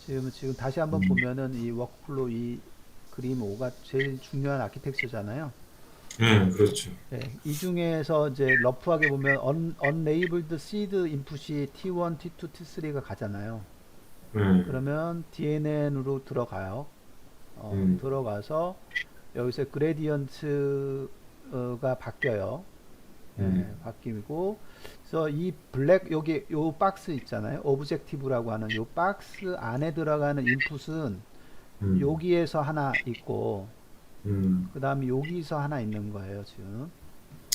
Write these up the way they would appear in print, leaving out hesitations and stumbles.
지금 다시 한번 음, 보면은 이 워크플로우 이 그림 5가 제일 중요한 아키텍처잖아요. 그렇죠. 네, 이 중에서 이제 러프하게 보면 unlabeled seed input이 T1, T2, T3가 가잖아요. 음, 그러면 DNN으로 들어가요. 음, 들어가서 여기서 그레디언트가 바뀌어요. 예, 음, 바뀌고 그래서 이 블랙 여기 요 박스 있잖아요. 오브젝티브라고 하는 요 박스 안에 들어가는 인풋은 음, 여기에서 하나 있고 음, 그 다음에 여기서 하나 있는 거예요 지금.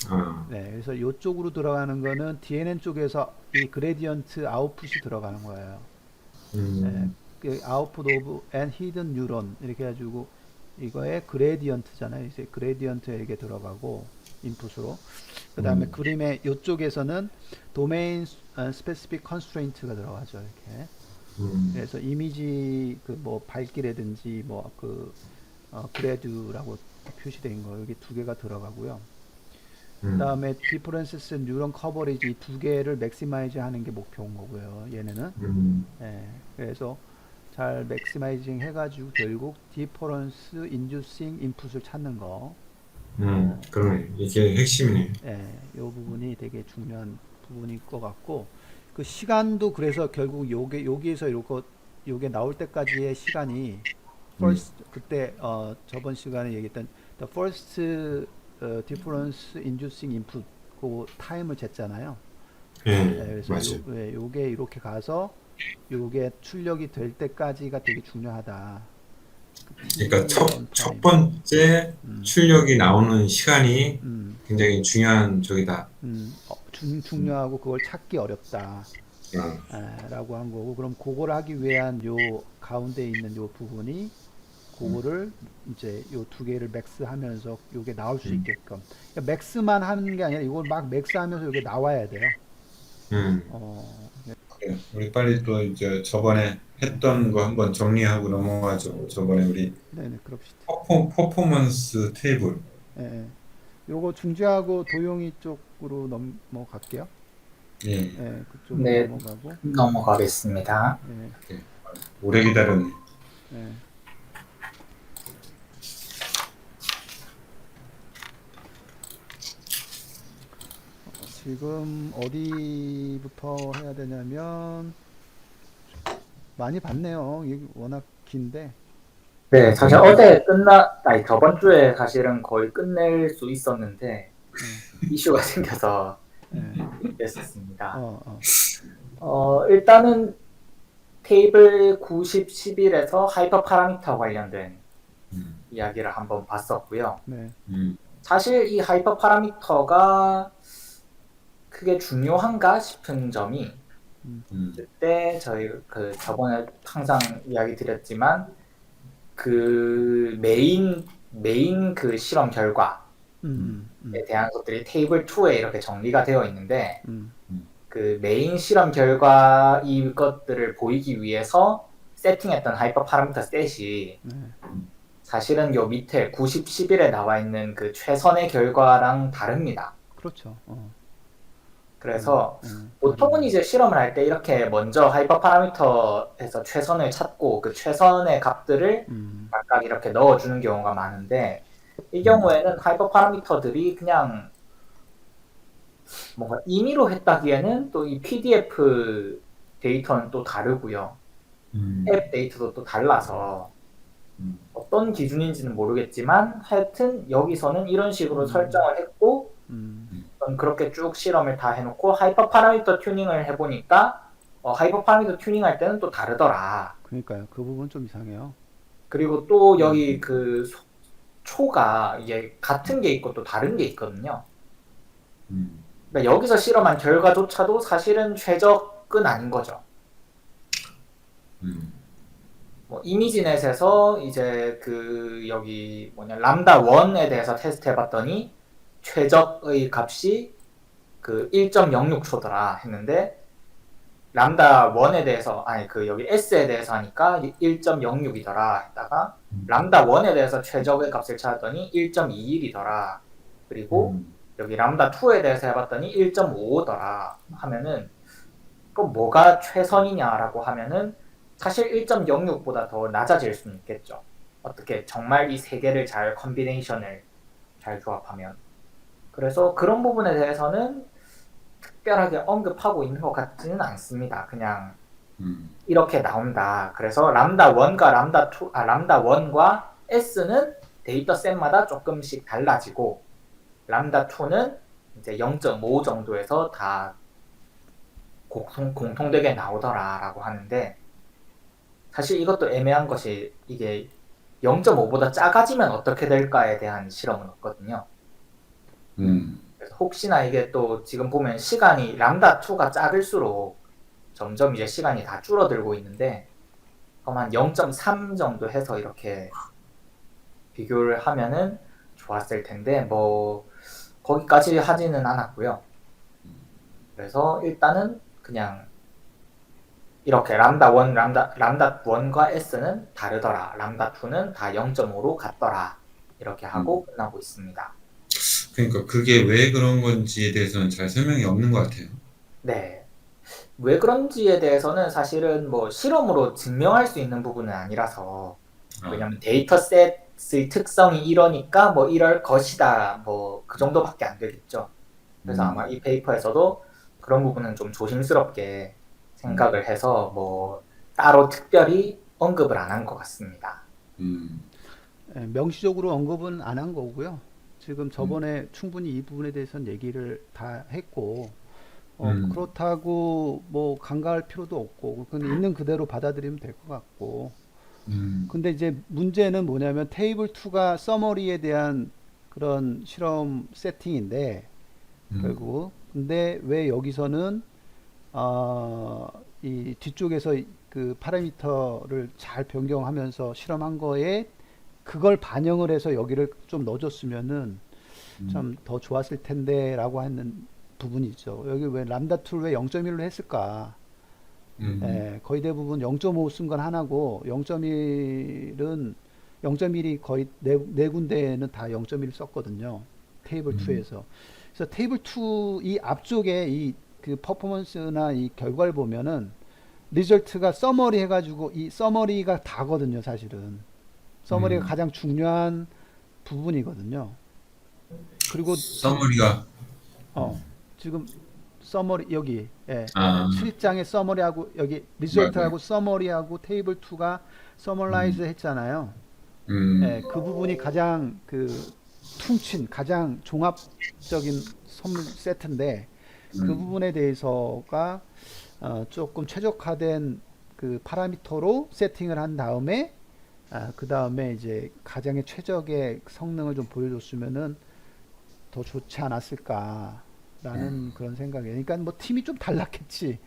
아, 네, 그래서 이쪽으로 들어가는 거는 DNN 쪽에서 이 그레디언트 아웃풋이 들어가는 거예요. 예, 음, 그 output of and hidden neuron 이렇게 해가지고 이거의 그레디언트잖아요. 이제 그레디언트에게 들어가고 인풋으로. 그 다음에 음, 그림의 이쪽에서는 도메인 스페시픽 컨스트레인트가 들어가죠. 이렇게. 음, 그래서 이미지 그 뭐 밝기라든지 뭐그 그래드라고 표시된 거 여기 두 개가 들어가고요. 그 음, 다음에 디퍼런시스 뉴런 커버리지 이 두 개를 맥시마이즈 하는 게 목표인 거고요. 얘네는. 음, 예, 그래서 잘 맥시마이징 해가지고 결국 디퍼런스 인듀싱 인풋을 찾는 거. 그러네. 이게 핵심이네. 예, 이 부분이 되게 중요한 부분일 것 같고 그 시간도 그래서 결국 요게 여기에서 요게 나올 때까지의 시간이 음, first 그때 저번 시간에 얘기했던 the first difference inducing input 그 타임을 쟀잖아요. 예, 그래서 맞아요. 요게 이렇게 가서 요게 출력이 될 때까지가 되게 중요하다. 그 그러니까 T 첫 런타임. 번째 음, 출력이 나오는 시간이 음, 굉장히 중요한 적이다. 음, 중요하고 그걸 찾기 어렵다. 아, 라고 한 거고 그럼 그걸 하기 위한 요 가운데 있는 요 부분이 음, 그거를 이제 요 두 개를 맥스하면서 요게 나올 수 음, 있게끔 그러니까 맥스만 하는 게 아니라 이걸 막 맥스하면서 요게 나와야 돼요. 음. 네, 그래. 우리 빨리 또 이제 저번에 네, 했던 거 한번 정리하고 넘어가죠. 저번에 우리 네, 네, 그럽시다. 퍼포먼스 테이블. 예, 예. 요거 중재하고 도용이 쪽으로 넘어갈게요. 예, 예, 그쪽으로 네, 넘어가고, 넘어가겠습니다. 예, 예. 오래 기다렸네. 예. 지금 어디부터 해야 되냐면 많이 봤네요. 이게 워낙 긴데, 네, 사실 예, 아니, 저번 주에 사실은 거의 끝낼 수 있었는데, 예, 이슈가 생겨서 예. 됐었습니다. 어, 어, 일단은 테이블 90, 11에서 하이퍼 파라미터 관련된 음, 이야기를 한번 봤었고요. 네, 음, 사실 이 하이퍼 파라미터가 크게 중요한가 싶은 점이 음, 그때 저희 저번에 항상 이야기 드렸지만 메인 그 실험 결과에 음, 대한 것들이 테이블 2에 이렇게 정리가 되어 있는데 음, 음, 그 메인 실험 결과 이것들을 보이기 위해서 세팅했던 하이퍼 파라미터 셋이 네, 음, 사실은 요 밑에 90, 11에 나와 있는 그 최선의 결과랑 다릅니다. 그렇죠. 그래서 보통은 다르죠. 이제 실험을 할 때 이렇게 먼저 하이퍼 파라미터에서 최선을 찾고 그 최선의 값들을 음, 각각 이렇게 넣어주는 경우가 많은데 이 음, 경우에는 하이퍼 파라미터들이 그냥 뭔가 임의로 했다기에는 또 이 PDF 데이터는 또 다르고요. 음, 앱 데이터도 또 달라서 음, 어떤 기준인지는 모르겠지만 하여튼 여기서는 이런 식으로 음, 설정을 했고 음, 전 그렇게 쭉 실험을 다 해놓고 하이퍼 파라미터 튜닝을 해보니까 하이퍼 파라미터 튜닝할 때는 또 다르더라. 그러니까요. 그 부분 좀 이상해요. 그리고 또 음, 여기 그 초가 이게 같은 게 있고 또 다른 게 있거든요. 음, 그러니까 여기서 실험한 결과조차도 사실은 최적은 아닌 거죠. 음, 뭐 이미지넷에서 이제 그 여기 뭐냐 람다 1에 대해서 테스트 해봤더니 최적의 값이 그 1.06초더라 했는데 람다 1에 대해서 아니 그 여기 S에 대해서 하니까 1.06이더라 했다가 람다 1에 대해서 최적의 값을 찾았더니 1.21이더라. 그리고 음, 여기 람다 2에 대해서 해봤더니 1.55더라 하면은 그럼 뭐가 최선이냐라고 하면은 사실 1.06보다 더 낮아질 수는 있겠죠. 어떻게 정말 이 세 개를 잘 컨비네이션을 잘 조합하면. 그래서 그런 부분에 대해서는 특별하게 언급하고 있는 것 같지는 않습니다. 그냥 이렇게 나온다. 그래서 람다 1과 람다 1과 S는 데이터 셋마다 조금씩 달라지고 람다 2는 이제 0.5 정도에서 다 공통되게 나오더라라고 하는데 사실 이것도 애매한 것이 이게 0.5보다 작아지면 어떻게 될까에 대한 실험은 없거든요. 그래서 혹시나 이게 또 지금 보면 시간이 람다 2가 작을수록 점점 이제 시간이 다 줄어들고 있는데 그럼 한 0.3 정도 해서 이렇게 비교를 하면은 좋았을 텐데 뭐 거기까지 하지는 않았고요. 그래서 일단은 그냥 이렇게 람다 1과 S는 다르더라. 람다 2는 다 0.5로 같더라. 이렇게 하고 끝나고 있습니다. 그러니까 그게 왜 그런 건지에 대해서는 잘 설명이 없는 것 같아요. 네. 왜 그런지에 대해서는 사실은 뭐 실험으로 증명할 수 있는 부분은 아니라서 왜냐면 데이터셋의 특성이 이러니까 뭐 이럴 것이다 뭐 그 정도밖에 안 되겠죠. 그래서 아마 이 페이퍼에서도 그런 부분은 좀 조심스럽게 생각을 해서 뭐 따로 특별히 언급을 안 한 것 같습니다. 예, 명시적으로 언급은 안 한 거고요. 지금 저번에 충분히 이 부분에 대해서는 얘기를 다 했고 그렇다고 뭐 간과할 필요도 없고 그건 있는 그대로 받아들이면 될 것 같고 근데 이제 문제는 뭐냐면 테이블 2가 서머리에 대한 그런 실험 세팅인데 결국 근데 왜 여기서는 이 뒤쪽에서 그 파라미터를 잘 변경하면서 실험한 거에 그걸 반영을 해서 여기를 좀 넣어줬으면은 좀 더 좋았을 텐데라고 하는 부분이 있죠. 여기 왜 람다 2를 왜 0.1로 했을까? 예, 거의 대부분 0.5 쓴 건 하나고 0.1은 0.1이 거의 네 군데는 다 0.1 썼거든요. 테이블 2에서. 그래서 테이블 2 이 앞쪽에 이 그 퍼포먼스나 이 결과를 보면은 리절트가 서머리 해가지고 이 서머리가 다거든요, 사실은. 서머리가 가장 중요한 부분이거든요. 그리고 써머리가 지금 서머리 여기 예, 아, 실장의 서머리하고 여기 리절트하고 서머리하고 테이블 2가 서머라이즈 했잖아요. 예, 그 부분이 가장 그 퉁친 가장 종합적인 선물 세트인데 그 부분에 대해서가 조금 최적화된 그 파라미터로 세팅을 한 다음에 그 다음에 이제 가장의 최적의 성능을 좀 보여줬으면은 더 좋지 않았을까라는 그런 생각이에요. 그러니까 뭐 팀이 좀 달랐겠지.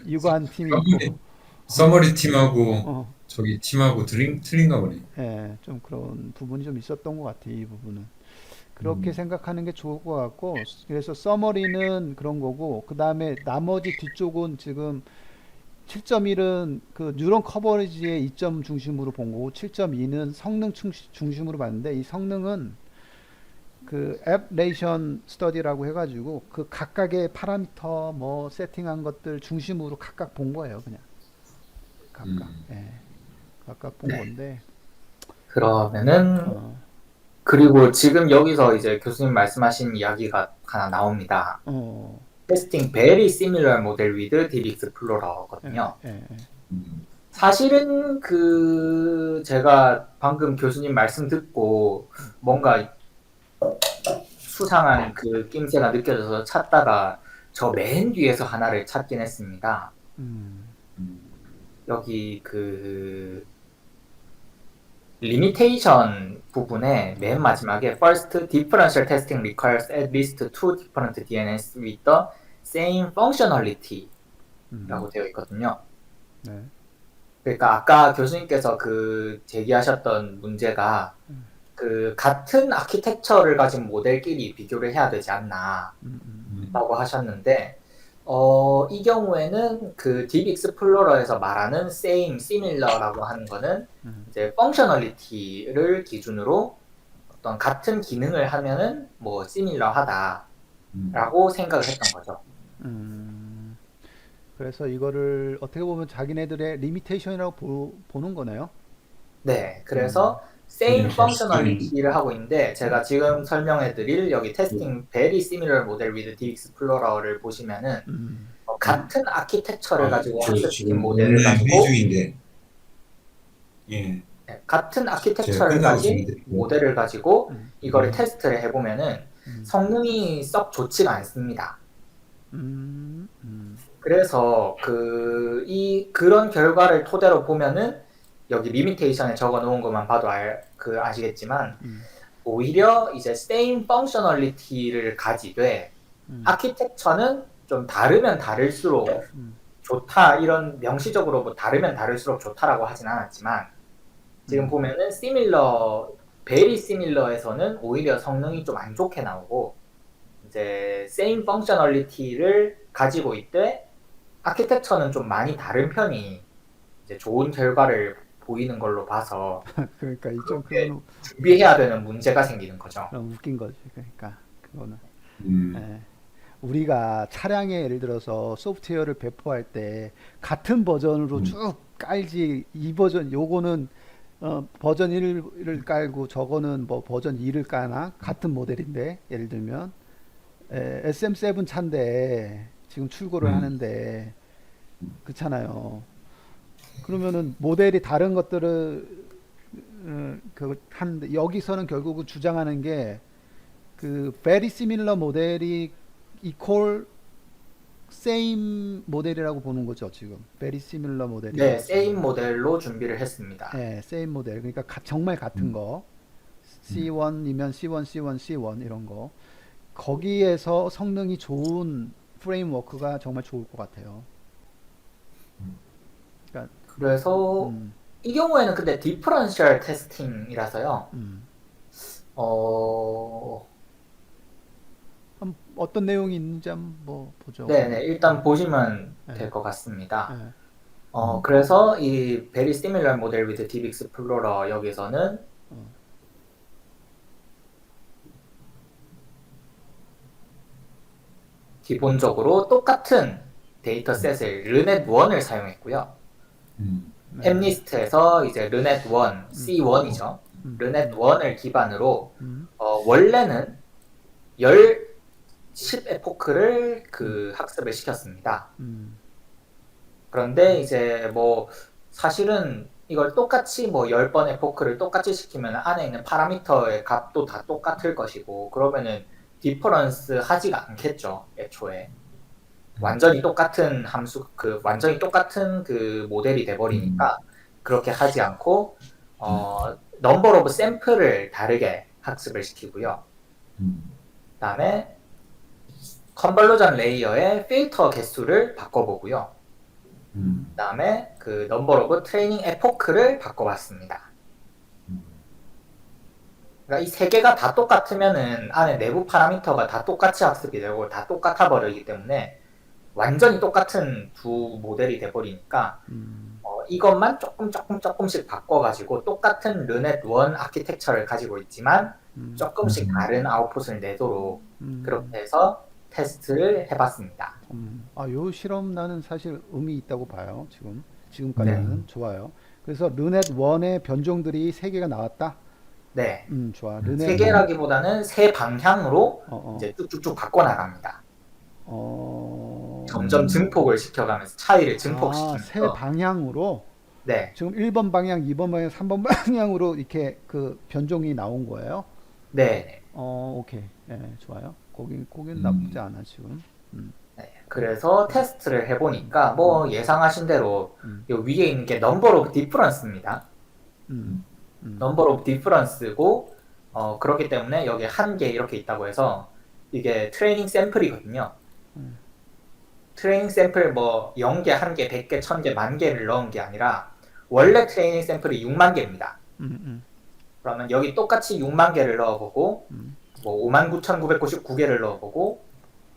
유관 팀이 있고, 써머리 팀하고 어, 저기 팀하고 틀린가 보네. 예, 좀 그런 부분이 좀 있었던 것 같아, 이 부분은. 그렇게 생각하는 게 좋을 것 같고, 그래서 서머리는 그런 거고, 그 다음에 나머지 뒤쪽은 지금 7.1은 그 뉴런 커버리지의 이점 중심으로 본 거고, 7.2는 성능 중심으로 봤는데, 이 성능은 그 앱 레이션 스터디라고 해가지고 그 각각의 파라미터 뭐 세팅한 것들 중심으로 각각 본 거예요, 그냥 각각. 예, 각각 본 건데, 그러면은 어, 그리고 지금 여기서 이제 교수님 말씀하신 이야기가 하나 나옵니다. 어, Testing very similar model with deep 예, explorer거든요. 예, 예. 사실은 그 제가 방금 교수님 말씀 듣고 뭔가 수상한 그 낌새가 느껴져서 찾다가 저 맨 뒤에서 하나를 찾긴 했습니다. 여기 그 리미테이션 부분에 맨 마지막에 First, differential testing requires at least two different DNS with the same functionality 라고 되어 있거든요. 네, 그러니까 아까 교수님께서 그 제기하셨던 문제가 그 같은 아키텍처를 가진 모델끼리 비교를 해야 되지 않나 라고 하셨는데 이 경우에는 그 딥 익스플로러에서 말하는 same, similar라고 하는 거는 이제 펑셔널리티를 기준으로 어떤 같은 기능을 하면은 뭐 similar하다라고 생각을 했던 거죠. 그래서 이거를 어떻게 보면 자기네들의 리미테이션이라고 보는 거네요. 네, 그래서 same functionality를 하고 있는데 제가 지금 설명해드릴 여기 testing very similar model with DX Explorer를 보시면은 같은 아키텍처를 가지고 학습시킨 지금 모델을 오늘 가지고 회의 중인데, 예, 네, 같은 제가 아키텍처를 끝나고 가진 말씀드릴게요. 모델을 가지고 이거를 테스트를 해보면은 음. 성능이 썩 좋지가 않습니다. 음, 음, 그래서 그런 결과를 토대로 보면은 여기 리미테이션에 적어 놓은 것만 봐도 아시겠지만 오히려 이제 same functionality를 가지되 아키텍처는 좀 다르면 다를수록 좋다 이런 명시적으로 뭐 다르면 다를수록 좋다라고 하진 않았지만 지금 보면은 similar, very similar에서는 오히려 성능이 좀 안 좋게 나오고 이제 same functionality를 가지고 있되 아키텍처는 좀 많이 다른 편이 이제 좋은 결과를 보이는 걸로 봐서 그러니까 이좀 그렇게 그거는 준비해야 되는 문제가 생기는 거죠. 너무 웃긴 거지. 그러니까 그거는 음, 예. 우리가 차량에 예를 들어서 소프트웨어를 배포할 때 같은 버전으로 쭉 깔지 이 버전 요거는 버전 1을 깔고 저거는 뭐 버전 2를 까나 같은 모델인데 예를 들면 SM7 차인데 지금 출고를 하는데 그렇잖아요. 그러면은 모델이 다른 것들을 그 하는데 여기서는 결국은 주장하는 게 그 very similar 모델이 equal same 모델이라고 보는 거죠 지금. very similar 모델이. 네, same 모델로 준비를 했습니다. 네, same 모델. 그러니까 정말 같은 거. C1이면 C1, C1, C1 이런 거. 거기에서 성능이 좋은 프레임워크가 정말 좋을 것 같아요. 그러니까 그래서 이 경우에는 근데 디퍼런셜 테스팅이라서요. 어떤 내용이 있는지 한번 뭐 보죠. 네네, 일단 보시면 네. 될 것 같습니다. 네. 그래서 이 Very Similar Model with Deep Explorer 여기서는 기본적으로 똑같은 데이터셋을 르넷1을 사용했고요. 햄리스트에서 이제 르넷1, C1이죠. 르넷1을 기반으로 원래는 10 에포크를 학습을 시켰습니다. 그런데 이제 뭐 사실은 이걸 똑같이 뭐 10번 에포크를 똑같이 시키면 안에 있는 파라미터의 값도 다 똑같을 것이고 그러면은 디퍼런스 하지가 않겠죠, 애초에. 완전히 똑같은 완전히 똑같은 모델이 돼버리니까 그렇게 하지 않고 넘버 오브 샘플을 다르게 학습을 시키고요. 그다음에 컨벌루전 레이어의 필터 개수를 바꿔보고요. 그다음에 넘버 오브 트레이닝 에포크를 바꿔봤습니다. 그러니까 이 세 개가 다 똑같으면은 안에 내부 파라미터가 다 똑같이 학습이 되고 다 똑같아 버리기 때문에 완전히 똑같은 두 모델이 돼버리니까 이것만 조금씩 바꿔가지고 똑같은 르넷1 아키텍처를 가지고 있지만 조금씩 다른 아웃풋을 내도록 그렇게 해서 테스트를 해봤습니다. 요 실험 나는 사실 의미 있다고 봐요. 지금까지는 좋아요. 그래서 르넷 1의 변종들이 3개가 나왔다. 네. 좋아. 세 개라기보다는 세 방향으로 이제 쭉쭉쭉 바꿔나갑니다. 점점 증폭을 시켜가면서 차이를 증폭시키면서 세 방향으로. 네. 지금 1번 방향, 2번 방향, 3번 방향으로 이렇게 변종이 나온 거예요. 네. 오케이. 네, 좋아요. 거긴 나쁘지 않아 지금. 네, 그래서 테스트를 해보니까 뭐 예상하신 대로 요 위에 있는 게 넘버 오브 디퍼런스입니다. 넘버 오브 디퍼런스고 그렇기 때문에 여기 한 개 이렇게 있다고 해서 이게 트레이닝 샘플이거든요. 트레이닝 샘플 뭐 0개, 1개, 100개, 1000개, 10,000개를 넣은 게 아니라 원래 트레이닝 샘플이 6만 개입니다. 그러면 여기 똑같이 6만 개를 넣어보고 뭐 59,999개를 넣어보고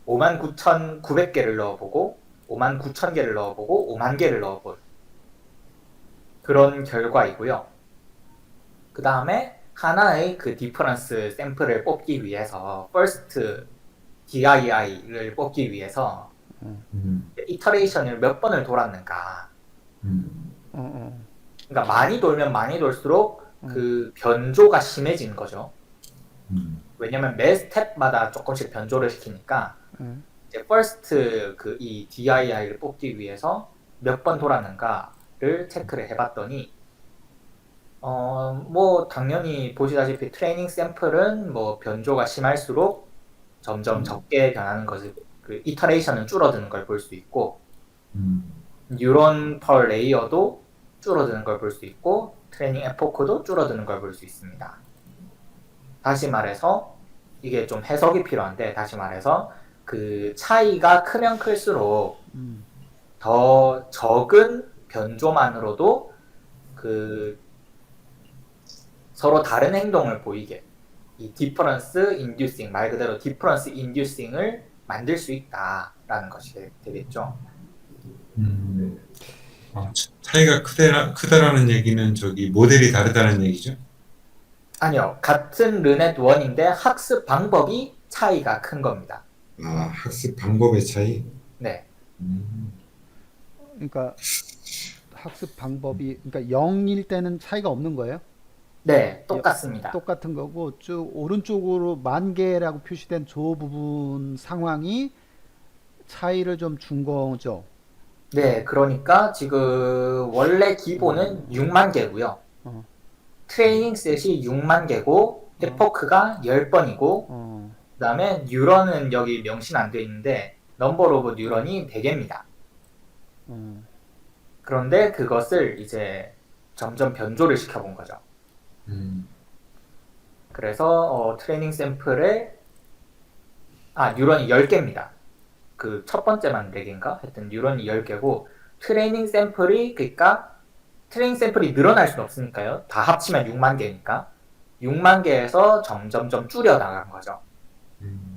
59,900개를 넣어보고 59,000개를 넣어보고 5만 개를 넣어볼 그런 결과이고요. 그 다음에 하나의 디퍼런스 샘플을 뽑기 위해서 first DII를 뽑기 위해서 이터레이션을 몇 번을 돌았는가. 어, 어. 그러니까 많이 돌면 많이 돌수록 그 변조가 심해지는 거죠. 왜냐면 매 스텝마다 조금씩 변조를 시키니까 이제 first 그 이 DII를 뽑기 위해서 몇 번 돌았는가를 체크를 해봤더니 뭐 당연히 보시다시피 트레이닝 샘플은 뭐 변조가 심할수록 점점 적게 변하는 것을 그 이터레이션은 줄어드는 걸 볼 수 있고 뉴런 per 레이어도 줄어드는 걸 볼 수 있고 트레이닝 에포크도 줄어드는 걸 볼 수 있습니다. 다시 말해서 이게 좀 해석이 필요한데 다시 말해서 그 차이가 크면 클수록 더 적은 변조만으로도 그 서로 다른 행동을 보이게 이 디퍼런스 인듀싱 말 그대로 디퍼런스 인듀싱을 만들 수 있다라는 것이 되겠죠. 차이가 크다라는 얘기는 저기 모델이 다르다는 얘기죠? 아니요. 같은 르넷 1인데 학습 방법이 차이가 큰 겁니다. 학습 방법의 차이? 네. 그러니까 학습 방법이 그러니까 0일 때는 차이가 없는 거예요? 네, 똑같습니다. 똑같은 거고 쭉 오른쪽으로 10,000개라고 표시된 저 부분 상황이 차이를 좀 준 거죠. 네, 그러니까 지금 원래 기본은 6만 개고요. 어. 트레이닝 셋이 6만 개고 에포크가 10번이고 그 다음에 뉴런은 여기 명시는 안 되어 있는데 넘버 오브 뉴런이 4개입니다. 그런데 그것을 이제 점점 변조를 시켜본 거죠. 그래서 트레이닝 샘플에 뉴런이 10개입니다. 그 첫 번째만 4개인가? 하여튼 뉴런이 10개고 트레이닝 샘플이 그러니까 트레이닝 샘플이 늘어날 수는 없으니까요. 다 합치면 6만 개니까 6만 개에서 점점점 줄여 나간 거죠.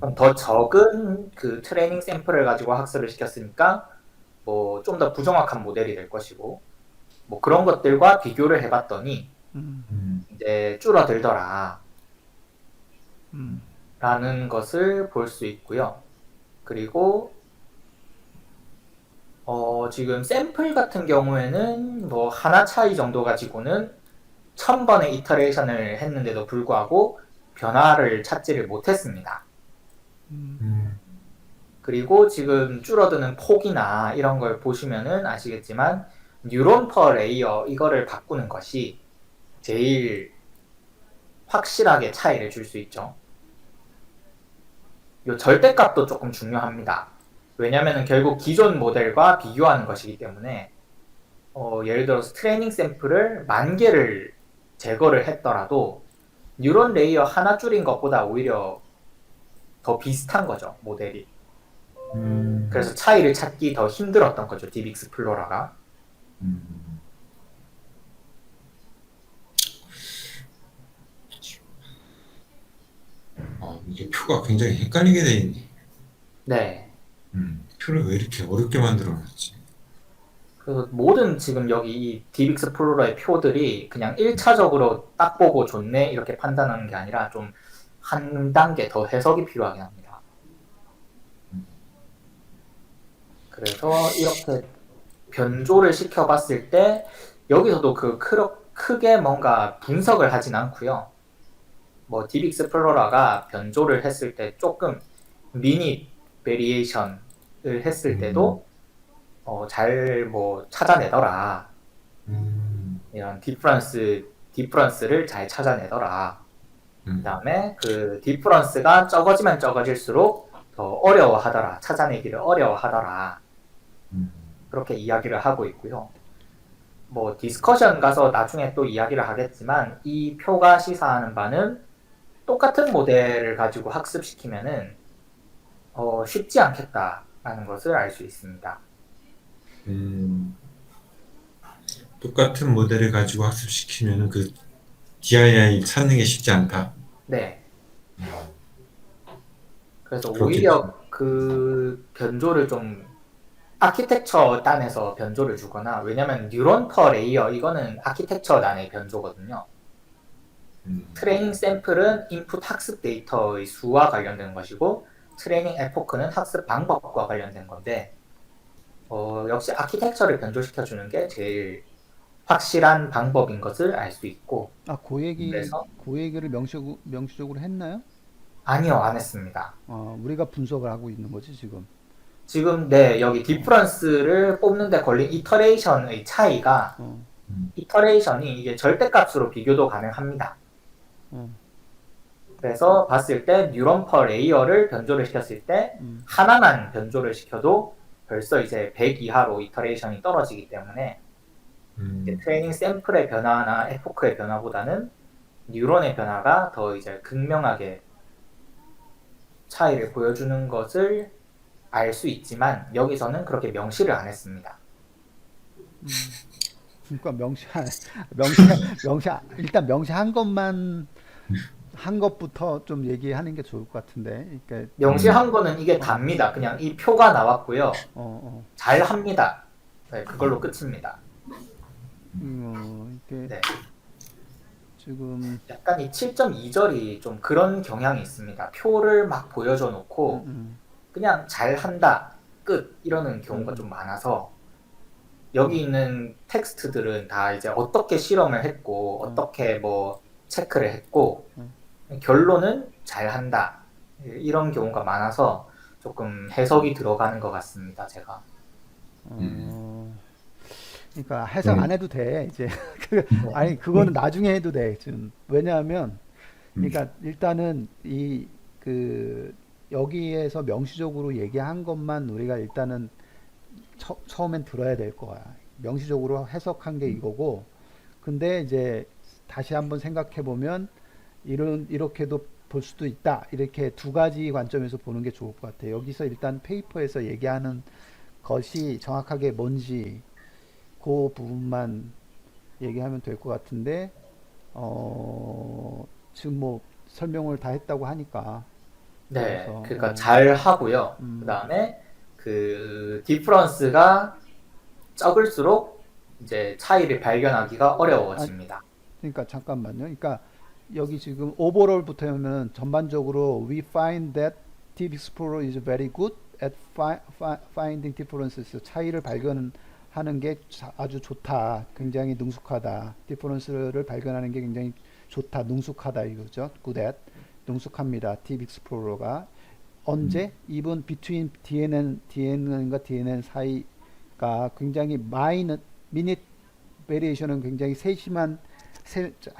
그럼 더 적은 그 트레이닝 샘플을 가지고 학습을 시켰으니까 뭐 좀 더 부정확한 모델이 될 것이고 뭐 그런 것들과 비교를 해봤더니 이제 줄어들더라 라는 것을 볼 수 있고요. 그리고 지금 샘플 같은 경우에는 뭐 하나 차이 정도 가지고는 1000번의 이터레이션을 했는데도 불구하고 변화를 찾지를 못했습니다. 그리고 지금 줄어드는 폭이나 이런 걸 보시면은 아시겠지만 뉴런 퍼 레이어 이거를 바꾸는 것이 제일 확실하게 차이를 줄 수 있죠. 이 절대값도 조금 중요합니다. 왜냐면은 결국 기존 모델과 비교하는 것이기 때문에 예를 들어서 트레이닝 샘플을 10,000개를 제거를 했더라도 뉴런 레이어 하나 줄인 것보다 오히려 더 비슷한 거죠, 모델이. 그래서 차이를 찾기 더 힘들었던 거죠, 딥익스플로러가. 이게 표가 굉장히 헷갈리게 돼 있네. 네. 표를 왜 이렇게 어렵게 만들어놨지? 그래서 모든 지금 여기 이 딥익스플로러의 표들이 그냥 1차적으로 딱 보고 좋네 이렇게 판단하는 게 아니라 좀 한 단계 더 해석이 필요하긴 합니다. 그래서 이렇게 변조를 시켜봤을 때 여기서도 그 크게 뭔가 분석을 하진 않고요. 뭐 딥익스플로러가 변조를 했을 때 조금 미니 베리에이션을 했을 때도 잘 뭐 찾아내더라. 이런 디프런스를 잘 찾아내더라. 그 다음에 그 디프런스가 적어지면 적어질수록 더 어려워하더라. 찾아내기를 어려워하더라. 그렇게 이야기를 하고 있고요. 뭐 디스커션 가서 나중에 또 이야기를 하겠지만 이 표가 시사하는 바는 똑같은 모델을 가지고 학습시키면은 쉽지 않겠다라는 것을 알 수 있습니다. 똑같은 모델을 가지고 학습시키면은 그 DII 찾는 게 쉽지 않다. 네. 그래서 그렇겠죠. 오히려 그 변조를 좀 아키텍처 단에서 변조를 주거나 왜냐면 뉴런 퍼 레이어 이거는 아키텍처 단의 변조거든요. 트레이닝 샘플은 인풋 학습 데이터의 수와 관련된 것이고 트레이닝 에포크는 학습 방법과 관련된 건데 역시 아키텍처를 변조시켜주는 게 제일 확실한 방법인 것을 알 수 있고, 아, 그래서 그 얘기를 명시적으로 했나요? 아니요, 안 했습니다. 우리가 분석을 하고 있는 거지, 지금. 지금 네, 여기 디퍼런스를 뽑는데 걸린 이터레이션의 차이가 어, 이터레이션이 이게 절대값으로 비교도 가능합니다. 어, 그래서 봤을 때 뉴런 퍼 레이어를 변조를 시켰을 때 하나만 변조를 시켜도 벌써 이제 100 이하로 이터레이션이 떨어지기 때문에 이제 트레이닝 샘플의 변화나 에포크의 변화보다는 뉴런의 변화가 더 이제 극명하게 차이를 보여주는 것을 알 수 있지만 여기서는 그렇게 명시를 안 했습니다. 그러니까 일단 명시한 것만, 한 것부터 좀 얘기하는 게 좋을 것 같은데. 그러니까, 명시한 거는 이게 답니다. 그냥 이 표가 나왔고요. 어, 잘 합니다. 네, 그걸로 끝입니다. 이렇게 네. 지금, 약간 이 7.2절이 좀 그런 경향이 있습니다. 표를 막 보여줘 놓고 그냥 잘한다, 끝 이러는 경우가 좀 많아서 여기 있는 텍스트들은 다 이제 어떻게 실험을 했고 어떻게 뭐 체크를 했고 결론은 잘한다 이런 경우가 많아서 조금 해석이 들어가는 것 같습니다. 제가. 그러니까 해석 안 해도 돼, 이제. 아니, 그거는 나중에 해도 돼, 지금. 왜냐하면, 그러니까 일단은 여기에서 명시적으로 얘기한 것만 우리가 일단은 처음엔 들어야 될 거야. 명시적으로 해석한 게 이거고, 근데 이제 다시 한번 생각해 보면 이렇게도 볼 수도 있다. 이렇게 두 가지 관점에서 보는 게 좋을 것 같아요. 여기서 일단 페이퍼에서 얘기하는 것이 정확하게 뭔지 그 부분만 얘기하면 될 것 같은데, 지금 뭐 설명을 다 했다고 하니까. 네, 그래서 그러니까 잘 하고요. 그 다음에 그 디프런스가 적을수록 이제 차이를 발견하기가 어려워집니다. 그러니까 잠깐만요. 그러니까 여기 지금 오버롤부터 하면 전반적으로 we find that Deep Explorer is very good at finding differences. 차이를 발견하는 게 아주 좋다. 굉장히 능숙하다. 디퍼런스를 발견하는 게 굉장히 좋다. 능숙하다 이거죠. good at. 능숙합니다. Deep Explorer가. 언제? even between DNN과 DNN 사이가 굉장히 미닛 베리에이션은 굉장히 세심한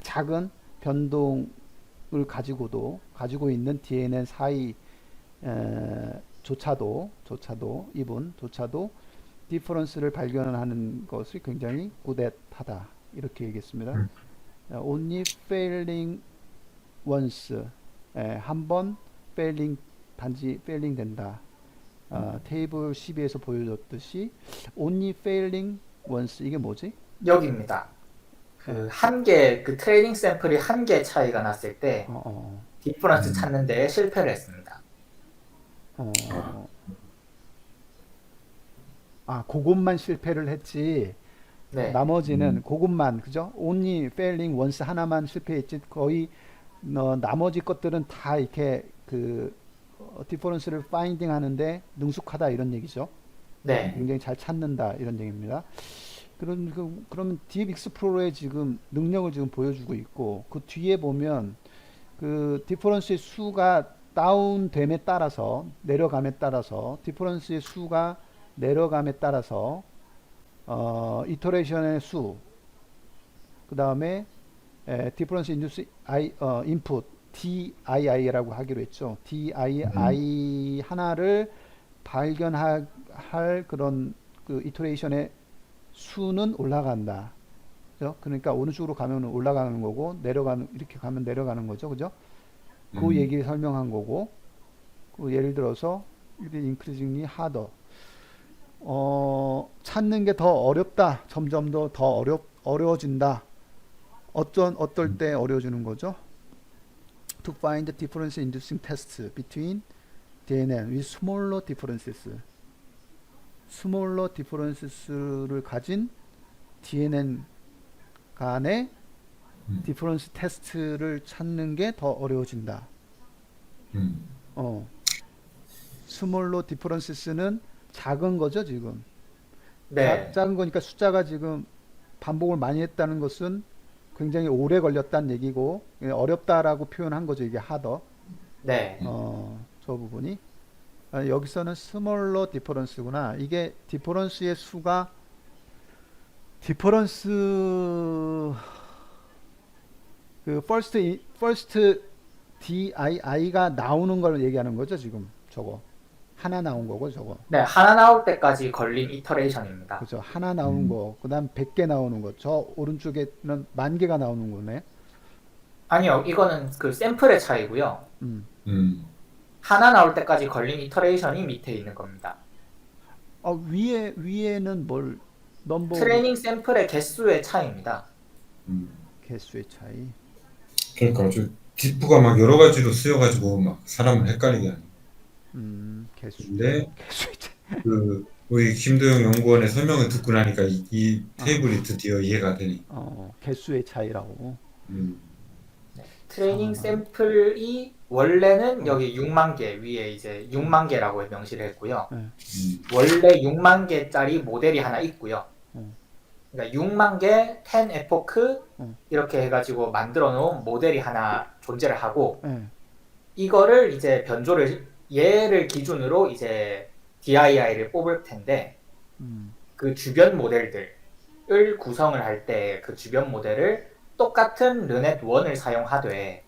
작은 변동을 가지고 있는 DNN 사이 조차도 디퍼런스를 발견하는 것이 굉장히 good@하다 이렇게 얘기했습니다. only failing once 한 번 단지 failing 된다. 테이블 12에서 보여줬듯이 only failing once 이게 뭐지? 여기입니다. 그 한 개, 그 트레이닝 샘플이 한 개 차이가 났을 때 디퍼런스 찾는 데 실패를 했습니다. 그것만 실패를 했지. 네. 나머지는 그것만 그죠? only failing once 하나만 실패했지. 거의 나머지 것들은 다 이렇게 디퍼런스를 파인딩 하는데 능숙하다 이런 얘기죠. 네. 굉장히 잘 찾는다 이런 얘기입니다. 그러면 딥 익스플로러의 지금 능력을 지금 보여주고 있고 그 뒤에 보면 그 디퍼런스의 수가 다운됨에 따라서 내려감에 따라서 디퍼런스의 수가 내려감에 따라서 이터레이션의 수, 그 다음에 디퍼런스 인듀스 인풋 DII라고 하기로 했죠. DII 하나를 발견할 그런 그 이터레이션의 수는 올라간다. 그죠? 그러니까 어느 쪽으로 가면 올라가는 거고 이렇게 가면 내려가는 거죠. 그죠? 그 얘기를 설명한 거고. 예를 들어서 increasingly harder. 찾는 게 더 어렵다. 점점 더 어려워진다. 어떨 때 어려워지는 거죠? To find the difference inducing tests between DNN with smaller differences. smaller differences를 가진 DNN 간의 디퍼런스 테스트를 찾는 게 더 어려워진다. 스몰러 디퍼런스는 작은 거죠, 지금. 네, 작은 거니까 숫자가 지금 반복을 많이 했다는 것은 굉장히 오래 걸렸다는 얘기고 어렵다라고 표현한 거죠. 이게 하더. 네, 저 부분이. 여기서는 스몰러 디퍼런스구나. 이게 디퍼런스의 수가 디퍼런스 그 first dii가 나오는 걸 얘기하는 거죠, 지금. 저거. 하나 나온 거고, 저거. 네, 하나 나올 때까지 걸린 이터레이션입니다. 그죠. 하나 나오는 거. 그다음 100개 나오는 거. 저 오른쪽에는 10,000개가 나오는 거네. 아니요, 이거는 그 샘플의 차이고요. 음. 하나 나올 때까지 걸린 이터레이션이 밑에 있는 겁니다. 위에는 뭘 넘버 트레이닝 샘플의 개수의 차이입니다. 개수의 차이. 그러니까 diff가 막 여러 가지로 쓰여가지고 막 사람을 헷갈리게 하는. 개수. 근데 개수의 차이. 우리 김도영 연구원의 설명을 듣고 나니까 이 테이블이 드디어 이해가 되니. 개수의 차이라고. 음, 트레이닝 샘플이 원래는 여기 6만 개 위에 이제 6만 개라고 명시를 했고요. 네. 원래 6만 개짜리 모델이 하나 있고요. 음. 그러니까 6만 개 10 에포크 음. 이렇게 해가지고 만들어 놓은 모델이 하나 존재를 하고 네. 이거를 이제 변조를 얘를 기준으로 이제 DII를 뽑을 텐데 그 주변 모델들을 구성을 할 때 그 주변 모델을 똑같은 르넷 1을 사용하되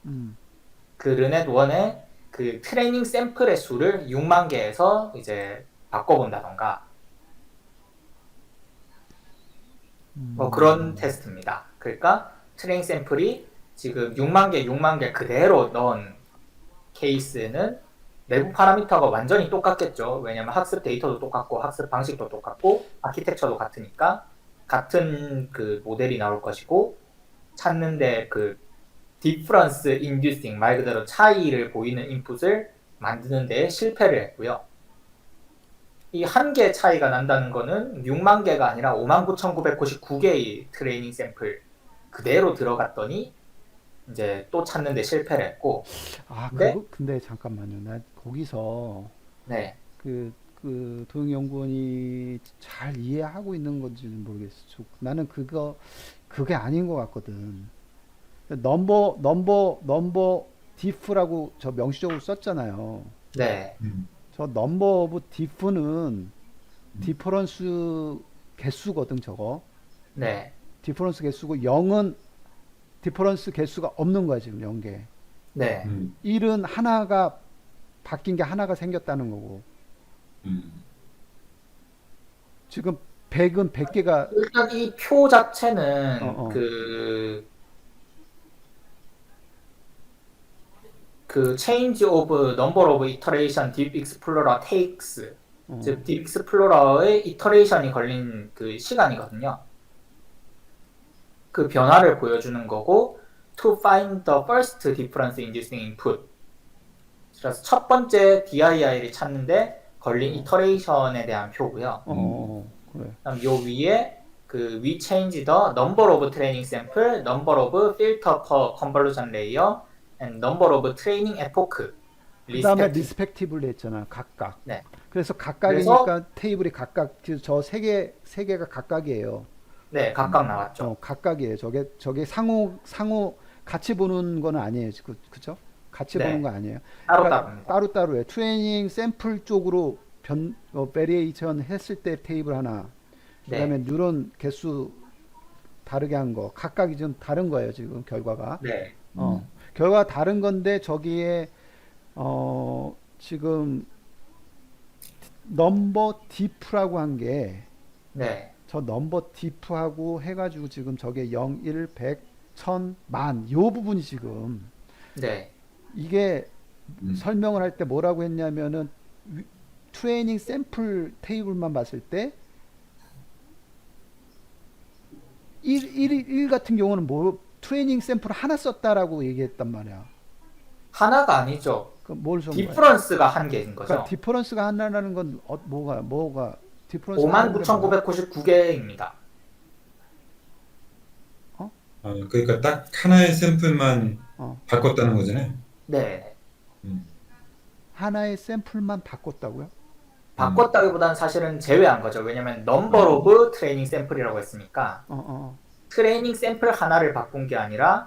그 르넷 1의 그 트레이닝 샘플의 수를 6만 개에서 이제 바꿔본다던가 뭐 그런 테스트입니다. 그러니까 트레이닝 샘플이 지금 6만 개 그대로 넣은 케이스는 내부 파라미터가 완전히 똑같겠죠. 왜냐면 학습 데이터도 똑같고 학습 방식도 똑같고 아키텍처도 같으니까 같은 그 모델이 나올 것이고 찾는데 그 difference inducing 말 그대로 차이를 보이는 인풋을 만드는 데 실패를 했고요. 이 한 개 차이가 난다는 거는 6만 개가 아니라 59,999개의 트레이닝 샘플 그대로 들어갔더니 이제 또 찾는데 실패를 했고. 근데 잠깐만요. 나 거기서 네. 그 도영 연구원이 잘 이해하고 있는 건지는 모르겠어. 나는 그게 아닌 것 같거든. 넘버 diff라고 저 명시적으로 썼잖아요. 네. 저 넘버 오브 diff는 디퍼런스 개수거든, 저거. 네. 디퍼런스 개수고 0은 디퍼런스 개수가 없는 거야, 지금 0개. 네. 1은 하나가 바뀐 게 하나가 생겼다는 거고. 지금 100은 100개가 일단 이 표 자체는 그 change of number of iteration deep explorer takes 즉 deep explorer의 이터레이션이 걸린 그 시간이거든요. 그 변화를 보여주는 거고 to find the first difference inducing input 그래서 첫 번째 DII를 찾는데 걸린 이터레이션에 대한 표고요. 그래. 그다음 요 위에 그 we change the number of training sample, number of filter per convolution layer, and number of training epoch. 그 다음에 respectively. 리스펙티블리 했잖아. 각각. 네. 그래서 각각이니까 테이블이 각각 저 세 개가 각각이에요. 네, 각각 나왔죠. 각각이에요. 저게 상호 같이 보는 거는 아니에요. 그죠? 같이 네. 보는 거 아니에요. 따로따로입니다. 따로따로예요. 트레이닝 샘플 쪽으로 베리에이션 했을 때 테이블 하나. 그다음에 네. 뉴런 개수 다르게 한 거. 각각이 좀 다른 거예요. 지금 결과가. 네. 결과가 다른 건데 저기에 지금 넘버 디프라고 한 게 네. 저 넘버 디프하고 해가지고 지금 저게 0, 1, 100, 1000, 만 요 부분이 지금 네. 이게 설명을 할 때 뭐라고 했냐면은 트레이닝 샘플 테이블만 봤을 때 1 같은 경우는 뭐 트레이닝 샘플 하나 썼다라고 얘기했단 말이야. 하나가 아니죠. 뭘 쓴 거야? 디퍼런스가 한 개인 거죠. 그러니까 디퍼런스가 하나라는 건 뭐가 디퍼런스 59,999개입니다. 그러니까 딱 하나의 샘플만 바꿨다는 거잖아요. 네. 하나의 샘플만 바꿨다고요? 바꿨다기보다는 사실은 제외한 거죠. 왜냐면 넘버 오브 트레이닝 샘플이라고 했으니까 트레이닝 샘플 하나를 바꾼 게 아니라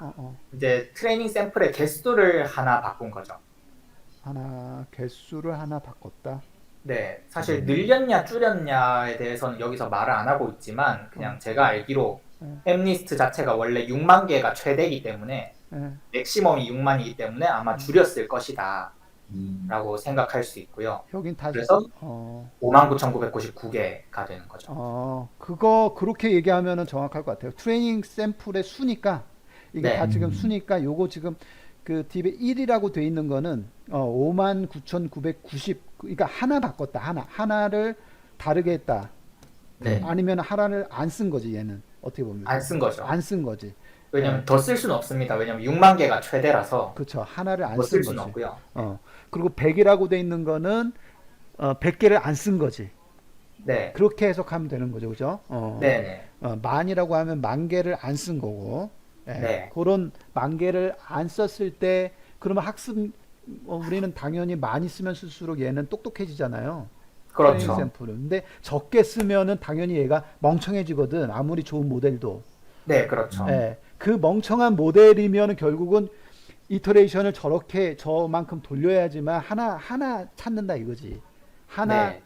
이제 트레이닝 샘플의 개수를 하나 바꾼 거죠. 하나 개수를 하나 바꿨다. 네, 사실 늘렸냐 줄였냐에 대해서는 여기서 말을 안 하고 있지만 그냥 제가 알기로 앱리스트 자체가 원래 6만 개가 최대이기 때문에 예. 맥시멈이 6만이기 때문에 아마 줄였을 것이다 음. 라고 생각할 수 있고요. 여긴 다 그래서 어, 59,999개가 되는 거죠. 그거 그렇게 얘기하면은 정확할 것 같아요. 트레이닝 샘플의 수니까 이게 네. 다 지금 수니까 요거 지금 그 딥에 1이라고 돼 있는 거는 59,990 그러니까 하나 바꿨다. 하나를 다르게 했다. 네, 아니면 하나를 안 쓴 거지 얘는 어떻게 보면 안 쓴 거죠. 안 쓴 거지. 왜냐면 더 쓸 수는 없습니다. 왜냐면 6만 개가 최대라서 그렇죠. 하나를 안 더 쓴 쓸 수는 거지. 없고요. 그리고 100이라고 돼 있는 거는 100개를 안 쓴 거지. 네, 그렇게 해석하면 되는 거죠. 그죠? 네, 네, 만이라고 하면 만 개를 안 쓴 거고. 예, 네. 그런 만 개를 안 썼을 때 그러면 학습 우리는 당연히 많이 쓰면 쓸수록 얘는 똑똑해지잖아요. 트레이닝 그렇죠. 샘플은. 근데 적게 쓰면은 당연히 얘가 멍청해지거든. 아무리 좋은 모델도. 네, 그렇죠. 예, 그 멍청한 모델이면 결국은 이터레이션을 저렇게 저만큼 돌려야지만 하나 찾는다 이거지. 하나 네.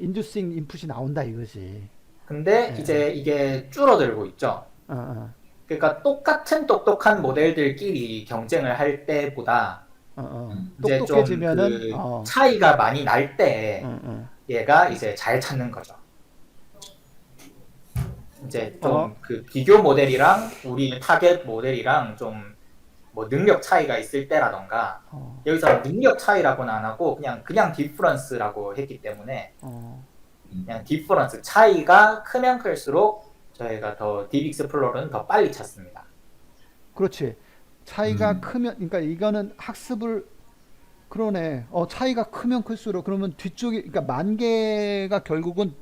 인듀싱 인풋이 나온다 이거지. 근데 네. 이제 이게 줄어들고 있죠. 어, 어, 그러니까 똑같은 똑똑한 모델들끼리 경쟁을 할 때보다 이제 좀 똑똑해지면은 그 차이가 많이 날 때 얘가 이제 잘 찾는 거죠. 이제 좀 그 비교 모델이랑 우리 타겟 모델이랑 좀 뭐 능력 차이가 있을 때라던가 여기서 능력 차이라고는 안 하고 그냥 디퍼런스라고 했기 때문에 그냥 디퍼런스 차이가 크면 클수록 저희가 더 딥 익스플로러는 더 빨리 찾습니다. 그렇지. 차이가 크면 그러니까 이거는 학습을 그러네. 차이가 크면 클수록 그러면 뒤쪽에 그러니까 만 개가 결국은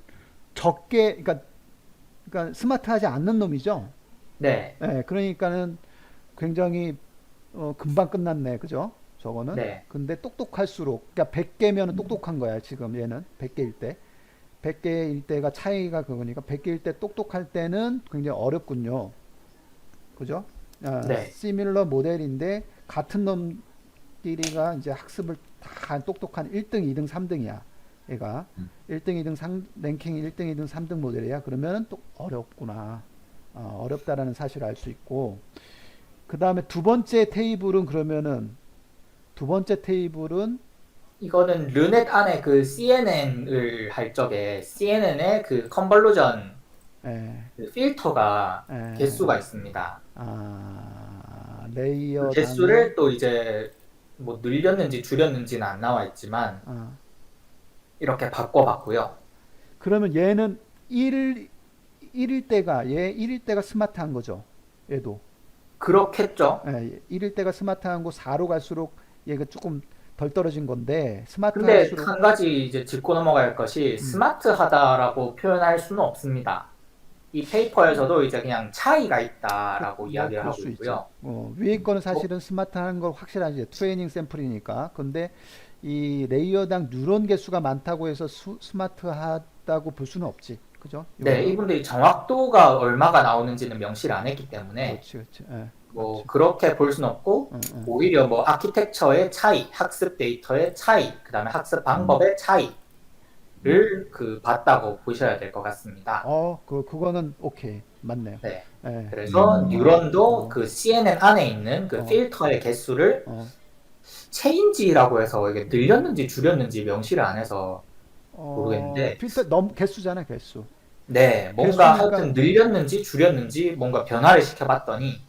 적게 그러니까 스마트하지 않는 놈이죠. 네, 네, 그러니까는 굉장히 금방 끝났네. 그죠? 저거는. 네, 근데 똑똑할수록 그러니까 100개면은 똑똑한 거야, 지금 얘는. 100개일 때. 100개일 때가 차이가 그거니까 100개일 때 똑똑할 때는 굉장히 어렵군요. 그죠? 네. 시밀러 모델인데 같은 놈끼리가 이제 학습을 다 똑똑한 1등, 2등, 3등이야. 얘가 1등, 2등, 랭킹 1등, 2등, 3등 모델이야. 그러면은 또 어렵구나. 어렵다라는 사실을 알 수 있고. 그 다음에 두 번째 테이블은 이거는 르넷 안에 그 CNN을 할 적에 CNN의 그 컨볼루전 에, 그 필터가 에, 개수가 있습니다. 그 레이어 개수를 또 이제 뭐 늘렸는지 줄였는지는 안 나와 있지만 이렇게 바꿔봤고요. 그러면 얘는 1일 때가 얘 1일 때가 스마트한 거죠. 얘도. 그렇겠죠. 1일 때가 스마트한 거 4로 갈수록 얘가 조금 덜 떨어진 건데 근데 스마트할수록 한 가지 이제 짚고 넘어갈 것이 스마트하다라고 표현할 수는 없습니다. 이 페이퍼에서도 이제 그냥 차이가 있다라고 이야기를 그럴 하고 수 있고요. 위에 거는 사실은 스마트한 거 확실하지. 트레이닝 샘플이니까. 근데 이 레이어당 뉴런 개수가 많다고 해서 스마트하다고 볼 수는 없지. 그죠? 네, 요거는. 이분들이 정확도가 얼마가 나오는지는 명시를 안 했기 때문에 그렇지. 예, 뭐 그렇게 볼 수는 없고 오히려 뭐 아키텍처의 차이, 학습 데이터의 차이, 그다음에 학습 방법의 차이를 그 봤다고 보셔야 될 것 같습니다. 그거는 오케이. 맞네요. 네. 예. 그래서 뉴런도 그 CNN 안에 있는 그 필터의 개수를 체인지라고 해서 이게 늘렸는지 줄였는지 명시를 안 해서 모르겠는데 필터 개수잖아, 개수. 네, 뭔가 개수니까- 하여튼 늘렸는지 줄였는지 뭔가 변화를 시켜봤더니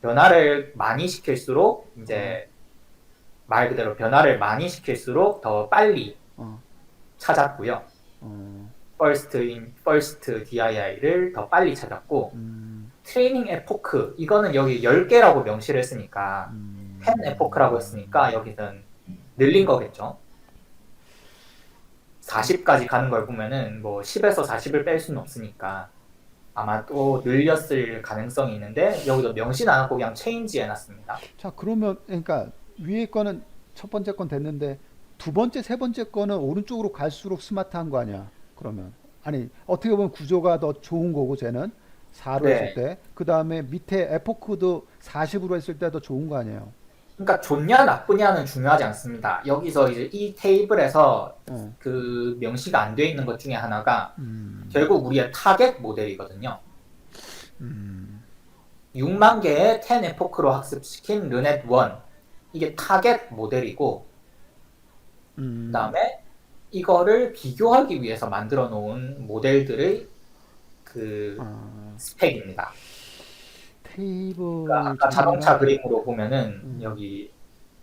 변화를 많이 시킬수록 이제 말 그대로 변화를 많이 시킬수록 더 빨리 찾았고요. first DII를 더 빨리 찾았고 트레이닝 에포크 이거는 여기 10개라고 명시를 했으니까 10 에포크라고 했으니까 여기는 늘린 거겠죠. 40까지 가는 걸 보면은 뭐 10에서 40을 뺄 수는 없으니까 아마 또 늘렸을 가능성이 있는데 여기도 명시는 안 하고 그냥 체인지 해놨습니다. 자, 그러면 그러니까 위에 거는 첫 번째 건 됐는데 두 번째, 세 번째 거는 오른쪽으로 갈수록 스마트한 거 아니야? 그러면 아니 어떻게 보면 구조가 더 좋은 거고 쟤는 4로 했을 네. 때 그 다음에 밑에 에포크도 40으로 했을 때 더 좋은 거 아니에요? 그러니까 좋냐 나쁘냐는 중요하지 않습니다. 여기서 이제 이 테이블에서 어. 그 명시가 안 돼 있는 것 중에 하나가 음. 결국 우리의 타겟 모델이거든요. 음. 6만 개의 10 에포크로 학습시킨 르넷 1. 이게 타겟 모델이고, 음. 그다음에 이거를 비교하기 위해서 만들어 놓은 모델들의 그 아, 스펙입니다. 테이블 그러니까 아까 정리를 자동차 하자. 그림으로 보면은 여기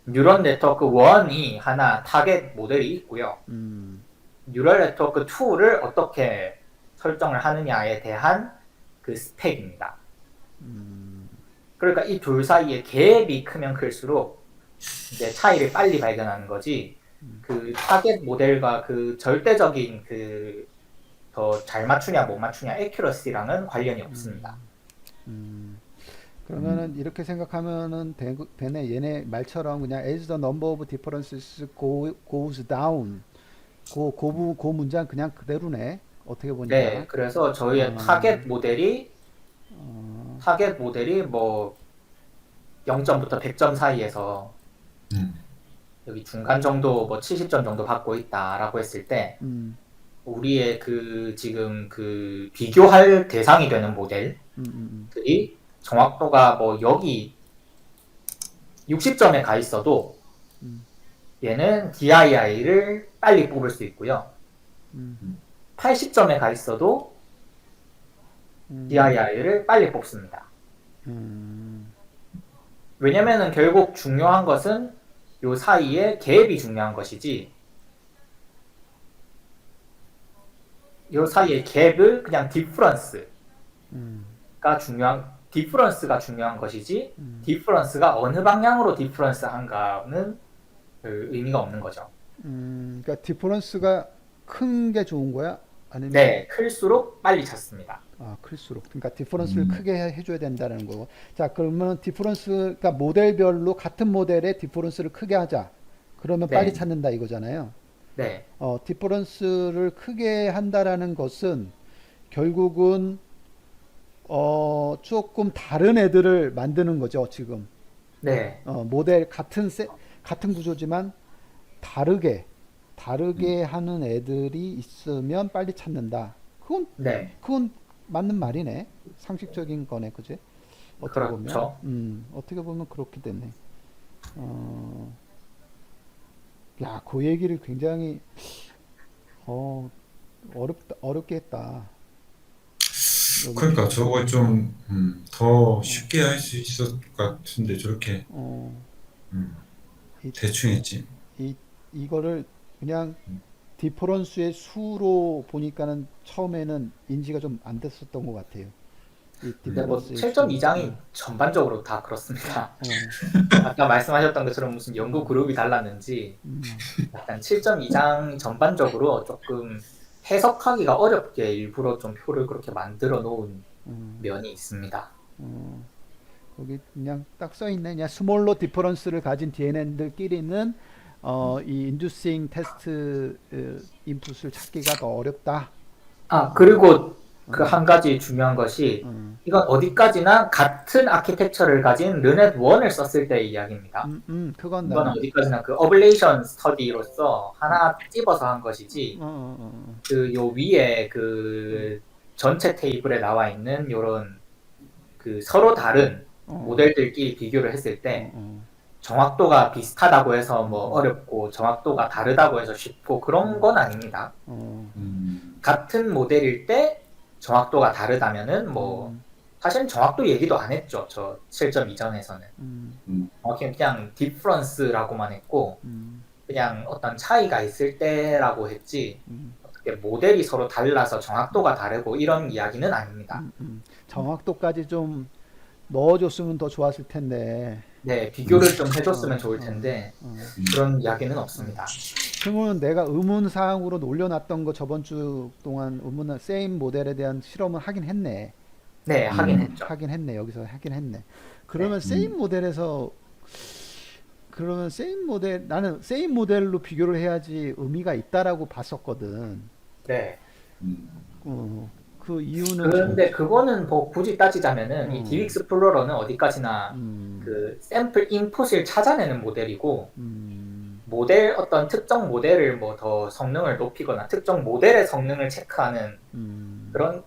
뉴럴 네트워크 1이 하나 타겟 모델이 있고요. 음. 뉴럴 네트워크 2를 어떻게 설정을 하느냐에 대한 그 스펙입니다. 음. 그러니까 이 둘 사이의 갭이 크면 클수록 이제 차이를 빨리 발견하는 거지. 그 타겟 모델과 그 절대적인 그 더 잘 맞추냐 못 맞추냐 액큐러시랑은 관련이 없습니다. 그러면은 이렇게 생각하면은 되네. 얘네 말처럼 그냥 as the number of differences goes down. 그 문장 그냥 그대로네. 어떻게 보니까. 네, 그래서 저희의 타겟 모델이 뭐 0점부터 100점 사이에서 음. 여기 중간 정도 뭐 70점 정도 받고 있다라고 했을 때 음. 우리의 그 지금 그 비교할 대상이 되는 모델들이 정확도가 뭐 여기 60점에 가 있어도 얘는 DII를 빨리 뽑을 수 있고요. 80점에 가 있어도 DII를 빨리 뽑습니다. 왜냐면은 결국 중요한 것은 요 사이에 갭이 중요한 것이지, 요 사이의 갭을 그냥 디퍼런스가 중요한 것이지, 디퍼런스가 어느 방향으로 디퍼런스 한가는 그 의미가 없는 거죠. 그러니까 디퍼런스가 큰 게 좋은 거야? 아니면 네, 클수록 빨리 찾습니다. 클수록. 그러니까 디퍼런스를 크게 해줘야 된다는 거고. 자, 그러면 디퍼런스가 모델별로 같은 모델의 디퍼런스를 크게 하자. 그러면 네. 빨리 찾는다 이거잖아요. 네, 디퍼런스를 크게 한다라는 것은 결국은 조금 다른 애들을 만드는 거죠, 지금. 네, 모델 같은 구조지만 다르게 하는 애들이 있으면 빨리 찾는다. 네. 그건 맞는 말이네. 상식적인 거네, 그지? 어떻게 그렇죠. 보면, 어떻게 보면 그렇게 됐네. 야, 그 얘기를 굉장히 어렵게 했다. 그러니까 저거 좀 더 쉽게 할 수 있었을 것 같은데 저렇게 이, 대충 했지. 이거를 그냥 디퍼런스의 수로 보니까는 처음에는 인지가 좀 안 됐었던 것 같아요. 이 근데 뭐 디퍼런스의 7.2장이 전반적으로 다 그렇습니다. 아까 말씀하셨던 것처럼 무슨 연구 그룹이 달랐는지 약간 7.2장 전반적으로 조금 해석하기가 어렵게 일부러 좀 표를 그렇게 만들어 놓은 면이 있습니다. 거기 그냥 딱 써 있네. 그냥 스몰러 디퍼런스를 가진 DNN들끼리는 이 인듀싱 테스트 인풋을 찾기가 더 어렵다. 그리고 그 한 가지 중요한 것이 이건 어디까지나 같은 아키텍처를 가진 르넷 1을 썼을 때의 이야기입니다. 그건 이건 나는 어디까지나 그 어블레이션 스터디로서 하나 찝어서 한 것이지, 그 요 위에 그 전체 테이블에 나와 있는 요런 그 서로 다른 모델들끼리 비교를 했을 때 정확도가 비슷하다고 해서 뭐 어렵고 정확도가 다르다고 해서 쉽고 그런 건 아닙니다. 같은 모델일 때 정확도가 다르다면은 뭐 사실은 정확도 얘기도 안 했죠. 저 7.2전에서는 정확히 그냥 디퍼런스라고만 했고 그냥 어떤 차이가 있을 때라고 했지 어떻게 모델이 서로 달라서 정확도가 다르고 이런 이야기는 아닙니다. 정확도까지 좀 넣어줬으면 더 좋았을 텐데. 네, 비교를 좀 해줬으면 좋을 텐데 그런 이야기는 없습니다. 그러면 내가 의문사항으로 올려놨던 거 저번 주 동안 세임 모델에 대한 실험을 하긴 했네. 네, 하긴 했죠. 하긴 했네. 여기서 하긴 했네. 그러면 세임 모델에서 그러면 나는 세임 모델로 비교를 해야지 의미가 있다라고 봤었거든. 네. 음. 그 이유는 그런데 그거는 뭐 굳이 따지자면은 이 DB 익스플로러는 어디까지나 음, 그 샘플 인풋을 찾아내는 모델이고 음, 어떤 특정 모델을 뭐 더 성능을 높이거나 특정 모델의 성능을 체크하는 그런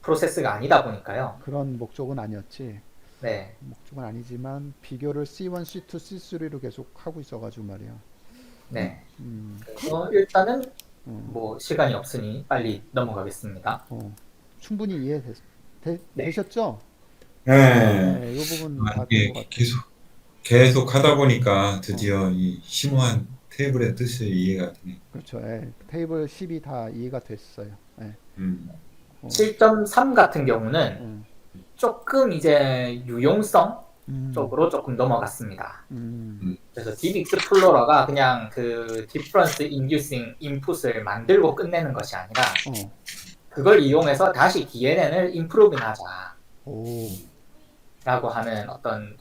프로세스가 아니다 보니까요. 그런 목적은 아니었지. 네. 목적은 아니지만 비교를 C1, C2, C3로 계속 하고 있어가지고 말이야. 네. 음, 그래서 일단은 어, 뭐 시간이 없으니 빨리 넘어가겠습니다. 충분히 네. 되셨죠? 네. 네, 이 부분 다 된 이게 것 같아요. 계속 하다 보니까 드디어 이 심오한 테이블의 뜻이 이해가 되네. 그렇죠. 예, 테이블 10이 다 이해가 됐어요. 예, 음. 7.3 같은 경우는 음, 조금 이제 유용성 음, 쪽으로 조금 넘어갔습니다. 음, 그래서 DB 익스플로러가 그냥 그 디퍼런스 인듀싱 인풋을 만들고 끝내는 것이 아니라 어, 그걸 이용해서 다시 DNN을 임프루빙 하자라고 오, 하는 어떤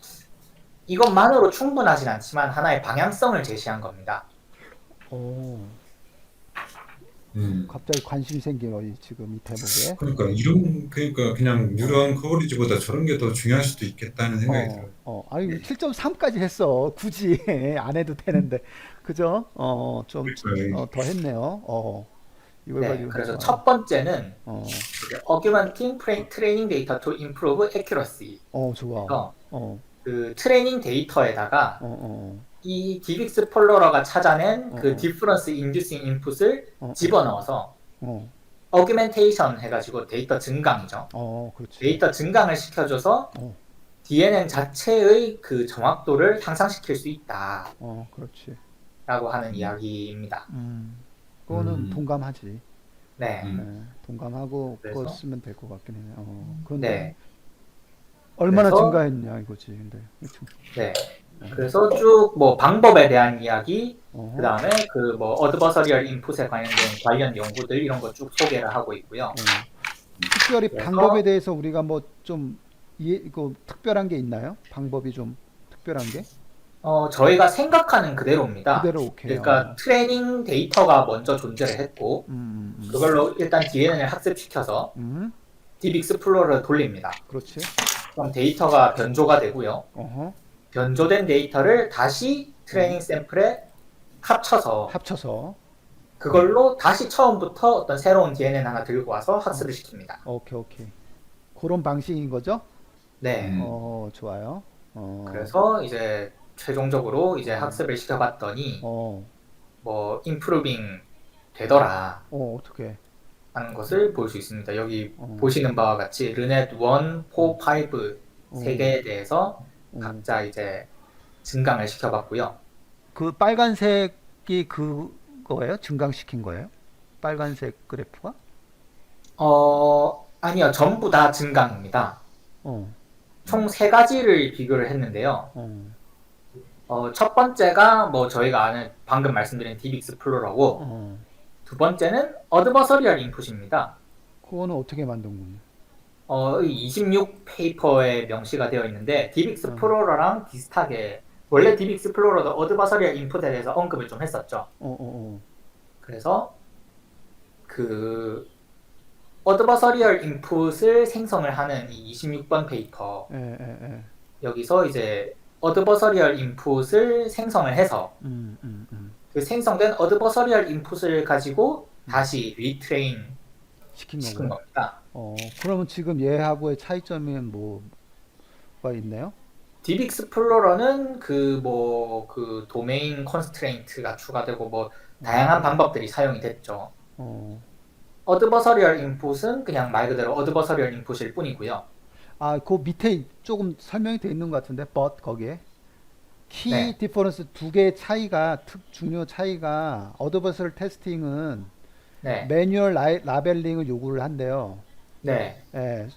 이것만으로 충분하진 않지만 하나의 방향성을 제시한 겁니다. 오. 음. 갑자기 관심이 생기네, 지금 이 대목에. 그러니까 그냥 뉴런 커버리지보다 저런 게 더 중요할 수도 있겠다는 생각이 들어요. 아니, 7.3까지 했어. 굳이 안 해도 되는데. 그죠? 좀, 그러니까 더 했네요. 이걸 네, 가지고 그래서 해서. 첫 번째는 어, Augmenting Training Data to Improve Accuracy. 좋아. 그래서 어, 그 트레이닝 데이터에다가 어, 어, 이 DB 익스플로러가 찾아낸 그 어. 디퍼런스 인듀싱 인풋을 어, 집어넣어서 어, 어규멘테이션 해가지고 데이터 증강이죠. 그렇지. 데이터 증강을 시켜줘서 어, DNN 자체의 그 정확도를 향상시킬 수 있다라고 그렇지. 하는 이야기입니다. 그거는 음. 동감하지. 네. 네, 동감하고 그거 그래서? 쓰면 될 것 같긴 해. 그런데 네. 얼마나 그래서? 증가했냐 이거지. 근데 네. 그래서 쭉 뭐 방법에 대한 이야기, 어, 그 다음에 그 뭐 어드버서리얼 인풋에 관련된 관련 연구들 이런 거 쭉 소개를 하고 있고요. 특별히 그래서- 방법에 대해서 우리가 뭐 좀 이거 특별한 게 있나요? 방법이 좀 특별한 게? 저희가 생각하는 그대로입니다. 그대로 오케이. 그러니까 트레이닝 데이터가 먼저 존재를 했고 그걸로 일단 DNN을 학습시켜서 DB 익스플로러를 돌립니다. 그렇지. 그럼 데이터가 변조가 되고요. 어허. 변조된 데이터를 다시 트레이닝 샘플에 합쳐서 합쳐서. 그걸로 다시 처음부터 어떤 새로운 DNA 하나 들고 와서 학습을 시킵니다. 오케이. 그런 방식인 거죠? 네. 좋아요. 그래서 이제 최종적으로 이제 학습을 시켜봤더니 뭐 임프루빙 되더라 어떻게? 하는 것을 볼 수 있습니다. 여기 어. 보시는 바와 같이 르넷 1, 4, 5 세 개에 대해서 각자 이제 증강을 시켜봤고요. 그 빨간색이 그거예요? 증강시킨 거예요? 빨간색 그래프가? 아니요. 전부 다 증강입니다. 총 세 가지를 비교를 했는데요. 첫 번째가 뭐 저희가 아는 방금 말씀드린 DB 익스플로러고 두 번째는 어드버서리얼 인풋입니다. 그거는 어떻게 만든 거예요? 26 페이퍼에 명시가 되어 있는데 DB 익스플로러랑 비슷하게 원래 DB 익스플로러도 어드버서리얼 인풋에 대해서 언급을 좀 했었죠. 그래서 그 어드버서리얼 인풋을 생성을 하는 이 26번 페이퍼 여기서 이제 어드버서리얼 인풋을 생성을 해서 그 생성된 어드버서리얼 인풋을 가지고 다시 리트레인 시킨 시킨 거고요. 겁니다. 그러면 지금 얘하고의 차이점이 뭐가 있나요? DB 익스플로러는 그 도메인 컨스트레인트가 추가되고 뭐 다양한 방법들이 사용이 됐죠. 어드버서리얼 인풋은 그냥 말 그대로 어드버서리얼 인풋일 뿐이고요. 그 밑에 조금 설명이 돼 있는 것 같은데, 거기에. 키 네. 디퍼런스 두 개의 차이가, 중요 차이가, 어드버서리 테스팅은 네. 매뉴얼 라벨링을 요구를 한대요. 네. 예,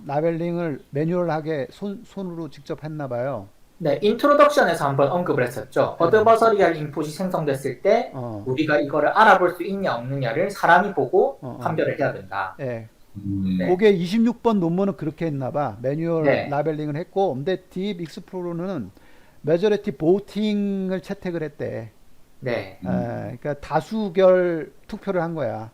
라벨링을 매뉴얼하게 손으로 직접 했나 봐요. 네, 인트로덕션에서 한번 언급을 했었죠. 어드버서리얼 인풋이 생성됐을 때 우리가 이거를 알아볼 수 있냐 없느냐를 사람이 보고 판별을 해야 된다. 예. 네. 그게 26번 논문은 그렇게 했나 봐. 매뉴얼 네. 라벨링을 했고, 근데 딥 익스플로러는 메저리티 보팅을 채택을 했대. 네, 그러니까 다수결 투표를 한 거야.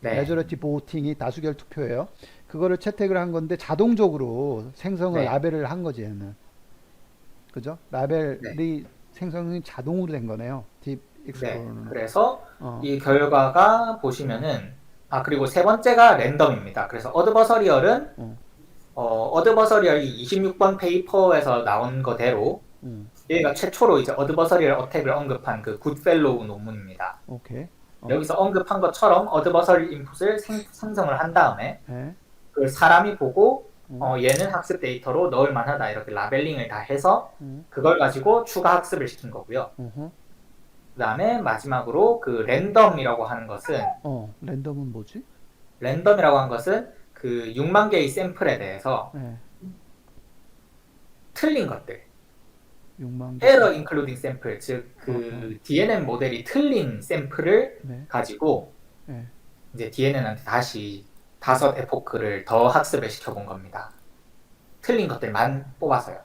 네, 메저리티 보팅이 다수결 투표예요. 그거를 채택을 한 건데 자동적으로 생성을 네. 라벨을 한 거지 얘는. 그죠? 네, 라벨이 생성이 자동으로 된 거네요. 딥 네. 익스플로러는. 그래서 어, 이 결과가 보시면은 그리고 세 번째가 랜덤입니다. 그래서 어드버서리얼은 어, 어드버서리얼이 26번 페이퍼에서 나온 거대로 얘가 최초로 이제 어드버서리얼 어택을 언급한 그 굿펠로우 논문입니다. 오케이. 여기서 언급한 것처럼 어드버서리 인풋을 생성을 한 다음에 예, 그 사람이 보고 어, 얘는 학습 데이터로 넣을 만하다 이렇게 라벨링을 다 해서 어, 그걸 가지고 추가 학습을 시킨 거고요. 어허. 그 다음에 마지막으로 그 랜덤이라고 하는 것은 랜덤은 뭐지? 그 6만 개의 샘플에 대해서 예, 틀린 것들, 6만 개. error including sample, 즉 그 DNN 모델이 틀린 샘플을 네, 가지고 예, 이제 DNN한테 다시 5 에포크를 더 학습을 시켜본 겁니다. 틀린 것들만 뽑아서요.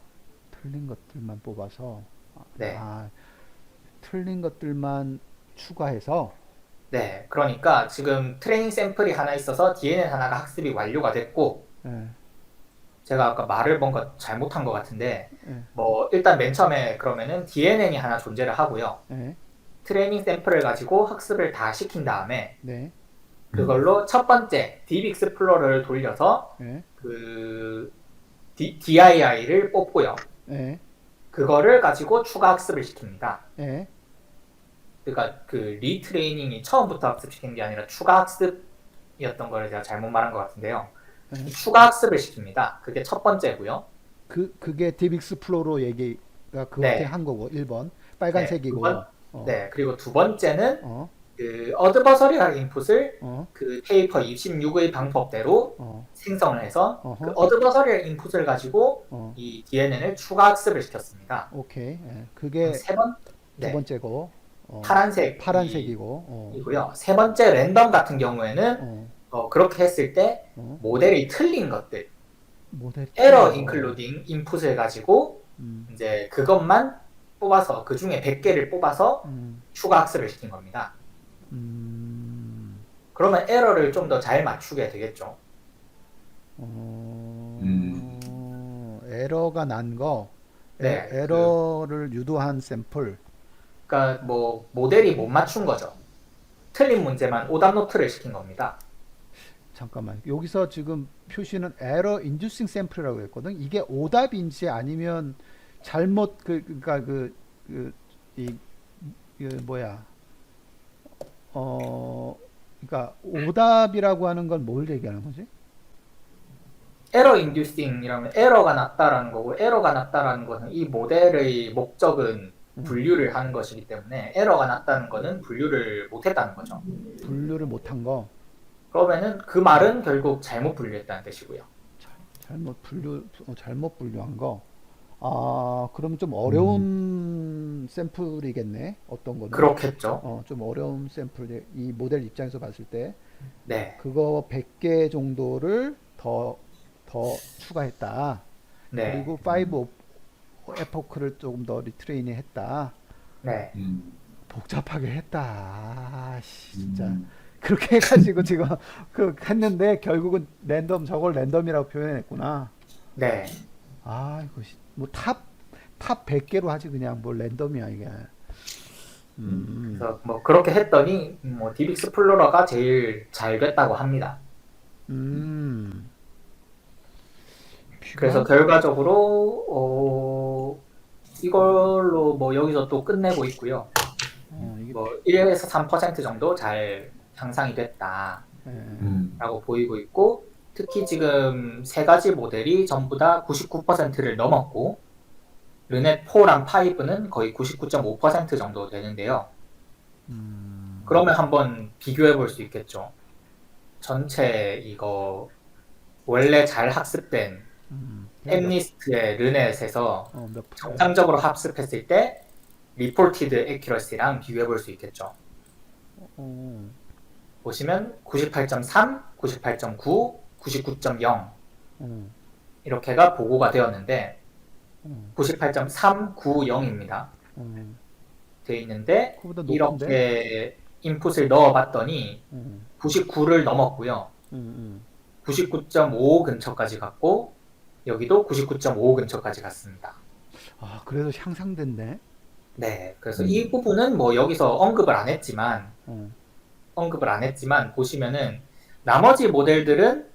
틀린 것들만 뽑아서. 네. 틀린 것들만 추가해서. 네, 그러니까 지금 트레이닝 샘플이 하나 있어서 DNN 하나가 학습이 완료가 됐고, 예, 제가 아까 말을 뭔가 잘못한 것 같은데, 예, 뭐 일단 맨 처음에 그러면은 DNN이 하나 존재를 하고요. 예, 트레이닝 샘플을 가지고 학습을 다 시킨 다음에 네, 그걸로 첫 번째 딥 익스플로러를 돌려서 예, 그 DII를 뽑고요. 예, 그거를 가지고 추가 학습을 시킵니다. 예, 그러니까 그 리트레이닝이 처음부터 학습시킨 게 아니라 추가 학습이었던 걸 제가 잘못 말한 것 같은데요. 예. 추가 학습을 시킵니다. 그게 첫 번째고요. 그게 딥익스플로러 얘기가 그거 네. 한 거고 1번 빨간색이고. 네, 그리고 두 번째는 어, 그 어드버서리얼 인풋을 어, 그 페이퍼 26의 방법대로 어, 생성을 해서 어허. 그 어드버서리얼 인풋을 가지고 어, 이 DNN을 추가 학습을 시켰습니다. 오케이. 예. 그게 네, 두 번째고. 파란색이고. 이고요. 세 번째 랜덤 같은 경우에는 그렇게 했을 때 모델이 틀린 것들, 모델 에러 인클루딩 인풋을 가지고 음, 이제 그것만 뽑아서 그 중에 100개를 뽑아서 추가 학습을 시킨 겁니다. 음, 그러면 에러를 좀 더 잘 맞추게 되겠죠. 에러가 난 거, 네, 에러를 유도한 샘플. 그러니까 뭐 모델이 못 맞춘 거죠. 틀린 문제만 오답 노트를 시킨 겁니다. 잠깐만. 여기서 지금 표시는 에러 인듀싱 샘플이라고 했거든. 이게 오답인지 아니면 잘못 그러니까 뭐야? 그러니까 오답이라고 하는 건 뭘 얘기하는 거지? 에러 인듀싱이라면 에러가 났다라는 거고, 에러가 났다라는 것은 이 모델의 목적은 분류를 하는 것이기 때문에 에러가 났다는 것은 분류를 못했다는 거죠. 분류를 못한 거. 그러면은 그 말은 결국 잘못 분류했다는 뜻이고요. 잘못 분류한 거. 그럼 좀 어려운 샘플이겠네. 어떤 거는. 그렇겠죠. 좀 어려운 샘플. 이 모델 입장에서 봤을 때 네, 그거 100개 정도를 더 추가했다. 네, 그리고 5 에포크를 조금 더 리트레이닝 했다. 네, 복잡하게 했다. 진짜. 그렇게 해가지고 지금 했는데 결국은 저걸 랜덤이라고 표현했구나. 네. 이거 뭐탑 100개로 하지 그냥 뭐 랜덤이야 이게. 그래서 뭐 그렇게 했더니 뭐 딥 익스플로러가 제일 잘 됐다고 합니다. 그래서 결과적으로 이걸로 뭐 여기서 또 끝내고 있고요. 이게 뭐 1에서 3% 정도 잘 향상이 됐다라고 예. 보이고 있고, 특히 지금 세 가지 모델이 전부 다 99%를 넘었고 르넷 4랑 5는 거의 99.5% 정도 되는데요. 그러면 한번 비교해 볼 수 있겠죠. 전체 이거 원래 잘 학습된 엠니스트의 르넷에서 정상적으로 학습했을 때 리포티드 애큐러시랑 비교해 볼 수 있겠죠. 보시면 98.3, 98.9, 99.0 이렇게가 보고가 되었는데, 어, 98.390입니다. 어. 돼 있는데 그거보다 높은데? 이렇게 인풋을 넣어봤더니 어, 99를 넘었고요. 99.5 근처까지 갔고 여기도 99.5 근처까지 갔습니다. 아, 그래도 향상됐네. 네, 그래서 이 부분은 뭐 여기서 어, 언급을 안 했지만 보시면은 나머지 모델들은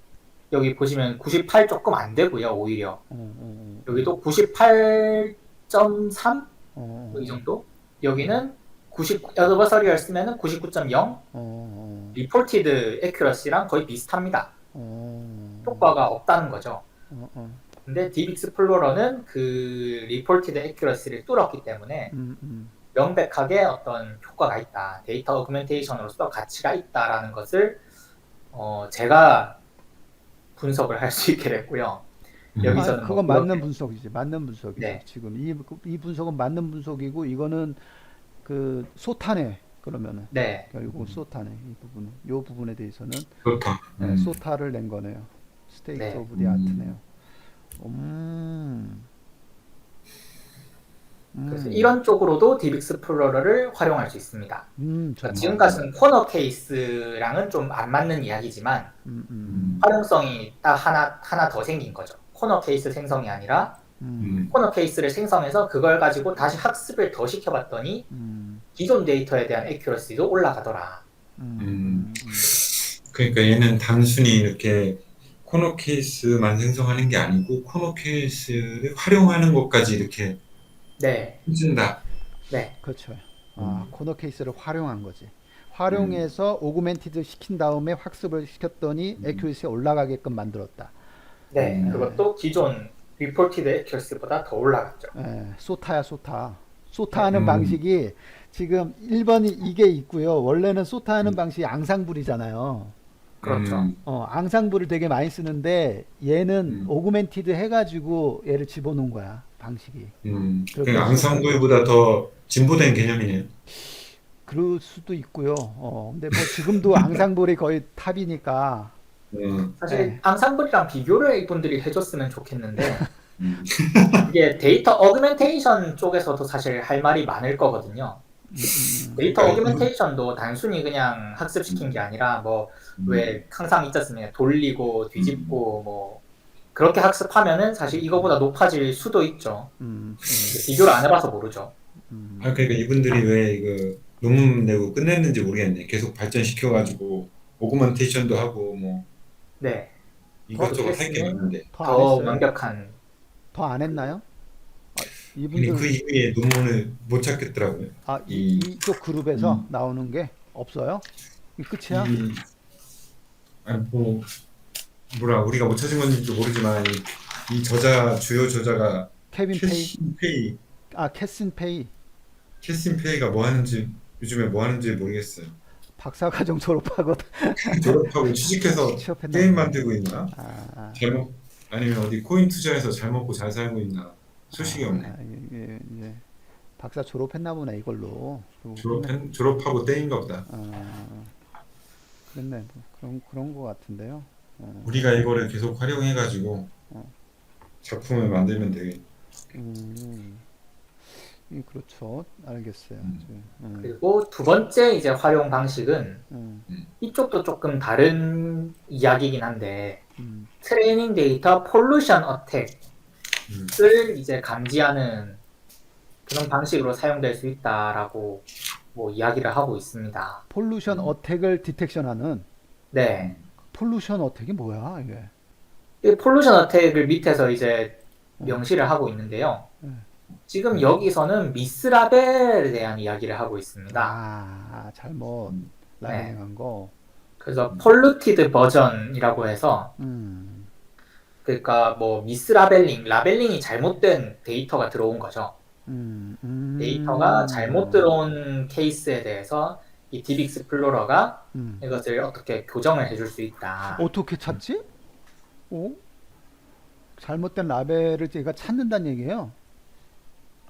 여기 보시면 98 조금 안 되고요, 오히려 여기도 98.3 이 정도. 여기는 90 어드버서리얼 쓰면은 99.0 리포티드 에큐러시랑 거의 비슷합니다. 효과가 없다는 거죠. 근데 딥 익스플로러는 그 리포티드 에큐러시를 뚫었기 때문에 명백하게 어떤 효과가 있다. 데이터 어그멘테이션으로서 가치가 있다라는 것을 제가 분석을 할 수 있게 됐고요. 여기서는 아, 그건 뭐 맞는 그렇게- 분석이지. 맞는 분석이지. 네. 지금 이 분석은 맞는 분석이고 이거는 그 소타네. 그러면은 네. 결국 소타네. 이 부분에 대해서는 그렇다. 네, 소타를 낸 거네요. 스테이트 네. 오브 디 아트네요. 그래서 이런 쪽으로도 딥 익스플로러를 활용할 수 있습니다. 그러니까 정말. 지금까지는 코너 케이스랑은 좀 안 맞는 이야기지만 활용성이 딱 하나 더 생긴 거죠. 코너 케이스 생성이 아니라 코너 케이스를 생성해서 그걸 가지고 다시 학습을 더 시켜봤더니 기존 데이터에 대한 에큐러시도 올라가더라. 그러니까 얘는 단순히 이렇게 코너 케이스만 생성하는 게 아니고 코너 케이스를 활용하는 것까지 이렇게 네, 해준다. 네, 그렇죠. 아, 코너 케이스를 활용한 거지. 활용해서 오그멘티드 시킨 다음에 학습을 시켰더니 에큐리시가 올라가게끔 만들었다. 네. 그것도 기존 리포티드 에큐러시보다 더 올라갔죠. 예, 소타야 소타. 소타하는 방식이 지금 1번이 이게 있고요. 원래는 소타하는 방식이 앙상블이잖아요. 그렇죠. 앙상블을 되게 많이 쓰는데 얘는 오그멘티드 해가지고 얘를 집어넣은 거야. 방식이. 그러니까 앙상블보다 더 진보된 개념이네요. 그럴 수도 있고요. 근데 뭐 지금도 앙상블이 거의 탑이니까. 사실 네. 앙상블이랑 비교를 이분들이 해줬으면 좋겠는데 이게 데이터 어그멘테이션 쪽에서도 사실 할 말이 많을 거거든요. 데이터 어그멘테이션도 단순히 그냥 학습시킨 게 아니라 뭐 왜 항상 있지 않습니까? 돌리고 뒤집고 뭐 그렇게 학습하면은 사실 이거보다 높아질 수도 있죠. 비교를 안 해봐서 모르죠. 아, 그러니까 이분들이 왜 이거 논문 내고 끝냈는지 모르겠네. 계속 발전시켜가지고 오그먼테이션도 하고 뭐 네, 이것저것 할 게 많은데. 더 안 더 했어요? 완벽한. 더 안 했나요? 근데 이분들 그 이후에 논문을 못 찾겠더라고요. 이쪽 그룹에서 나오는 게 없어요? 이 끝이야? 아니 뭐 뭐라 우리가 못 찾은 건지도 모르지만 이 저자 주요 저자가 케빈 페이? 캐신 페이, 캐슨 페이. 캐신 페이가 뭐 하는지 요즘에 뭐 하는지 모르겠어요. 박사과정 졸업하고 졸업하고 취직해서 취업했나 게임 보네. 만들고 있나? 아, 아니면 어디 코인 투자해서 잘 먹고 잘 살고 있나? 소식이 없네. 예. 박사 졸업했나 보네 이걸로. 그리고 졸업하고 땡인가 보다. 그랬네. 뭐 그런 거 같은데요. 우리가 이거를 계속 활용해가지고 작품을 만들면 되겠. 그렇죠. 알겠어요. 그리고 두 번째 이제 활용 방식은 이쪽도 조금 다른 이야기긴 한데 트레이닝 데이터 폴루션 어택을 이제 감지하는 그런 방식으로 사용될 수 있다라고 뭐 이야기를 하고 있습니다. 폴루션 어택을 디텍션하는. 네. 폴루션 어택이 뭐야 이게? 이 폴루션 어택을 밑에서 이제 명시를 하고 있는데요. 지금 여기서는 미스라벨에 대한 이야기를 하고 있습니다. 잘못 라벨링한 거. 그래서 polluted 버전이라고 해서 그러니까 뭐 미스라벨링, 라벨링이 잘못된 데이터가 들어온 거죠. 데이터가 잘못 들어온 케이스에 대해서 이 딥 익스플로러가 이것을 어떻게 교정을 해줄 수 있다. 어떻게 찾지? 잘못된 라벨을 제가 찾는다는 얘기예요.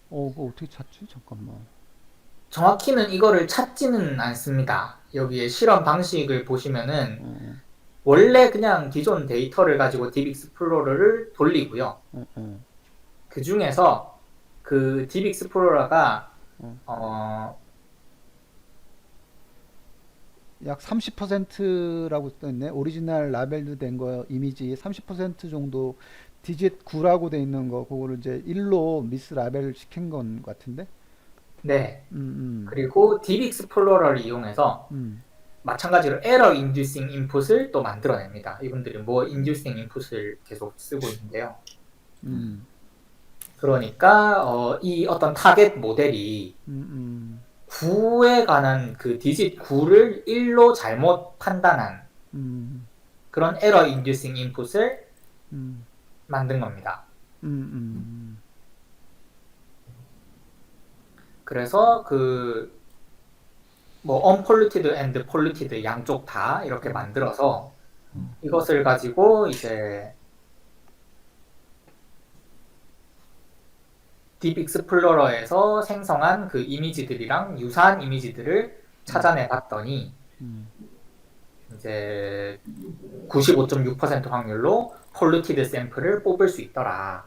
그거 어떻게 찾지? 잠깐만. 정확히는 이거를 찾지는 않습니다. 여기에 실험 방식을 보시면은 원래 그냥 기존 데이터를 가지고 딥 익스플로러를 돌리고요. 그 중에서 그 딥 익스플로러가 약 30%라고 써있네. 오리지널 라벨도 된 거 이미지 30% 정도 디짓 9라고 돼 있는 거 그거를 이제 1로 미스 라벨 시킨 건 같은데. 네. 음, 그리고 딥 익스플로러를 이용해서 음, 마찬가지로 에러 인듀싱 인풋을 또 만들어냅니다. 이분들이 뭐 인듀싱 인풋을 계속 쓰고 있는데요. 음, 그러니까 이 어떤 타겟 모델이 음, 9에 관한 그 디짓 9를 1로 잘못 판단한 음, 그런 에러 인듀싱 인풋을 음, 만든 겁니다. 음, 그래서 그 뭐 unpolluted and polluted 양쪽 다 이렇게 만들어서 이것을 가지고 이제 딥 익스플로러에서 생성한 그 이미지들이랑 유사한 이미지들을 찾아내 봤더니 이제 95.6% 확률로 폴루티드 샘플을 뽑을 수 있더라.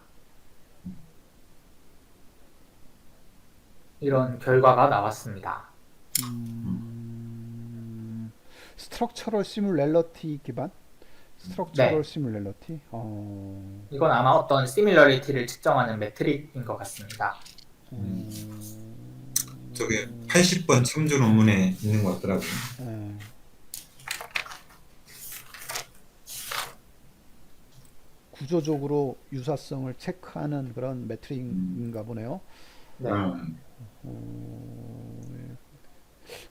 이런 결과가 나왔습니다. 스트럭처럴 시뮬렐러티 기반? 스트럭처럴 네. 시뮬렐러티? 이건 아마 어떤 시밀러리티를 측정하는 매트릭인 것 같습니다. 저게 80번 참조 논문에 있는 것 같더라고요. 예. 구조적으로 유사성을 체크하는 그런 매트릭인가 보네요. 네.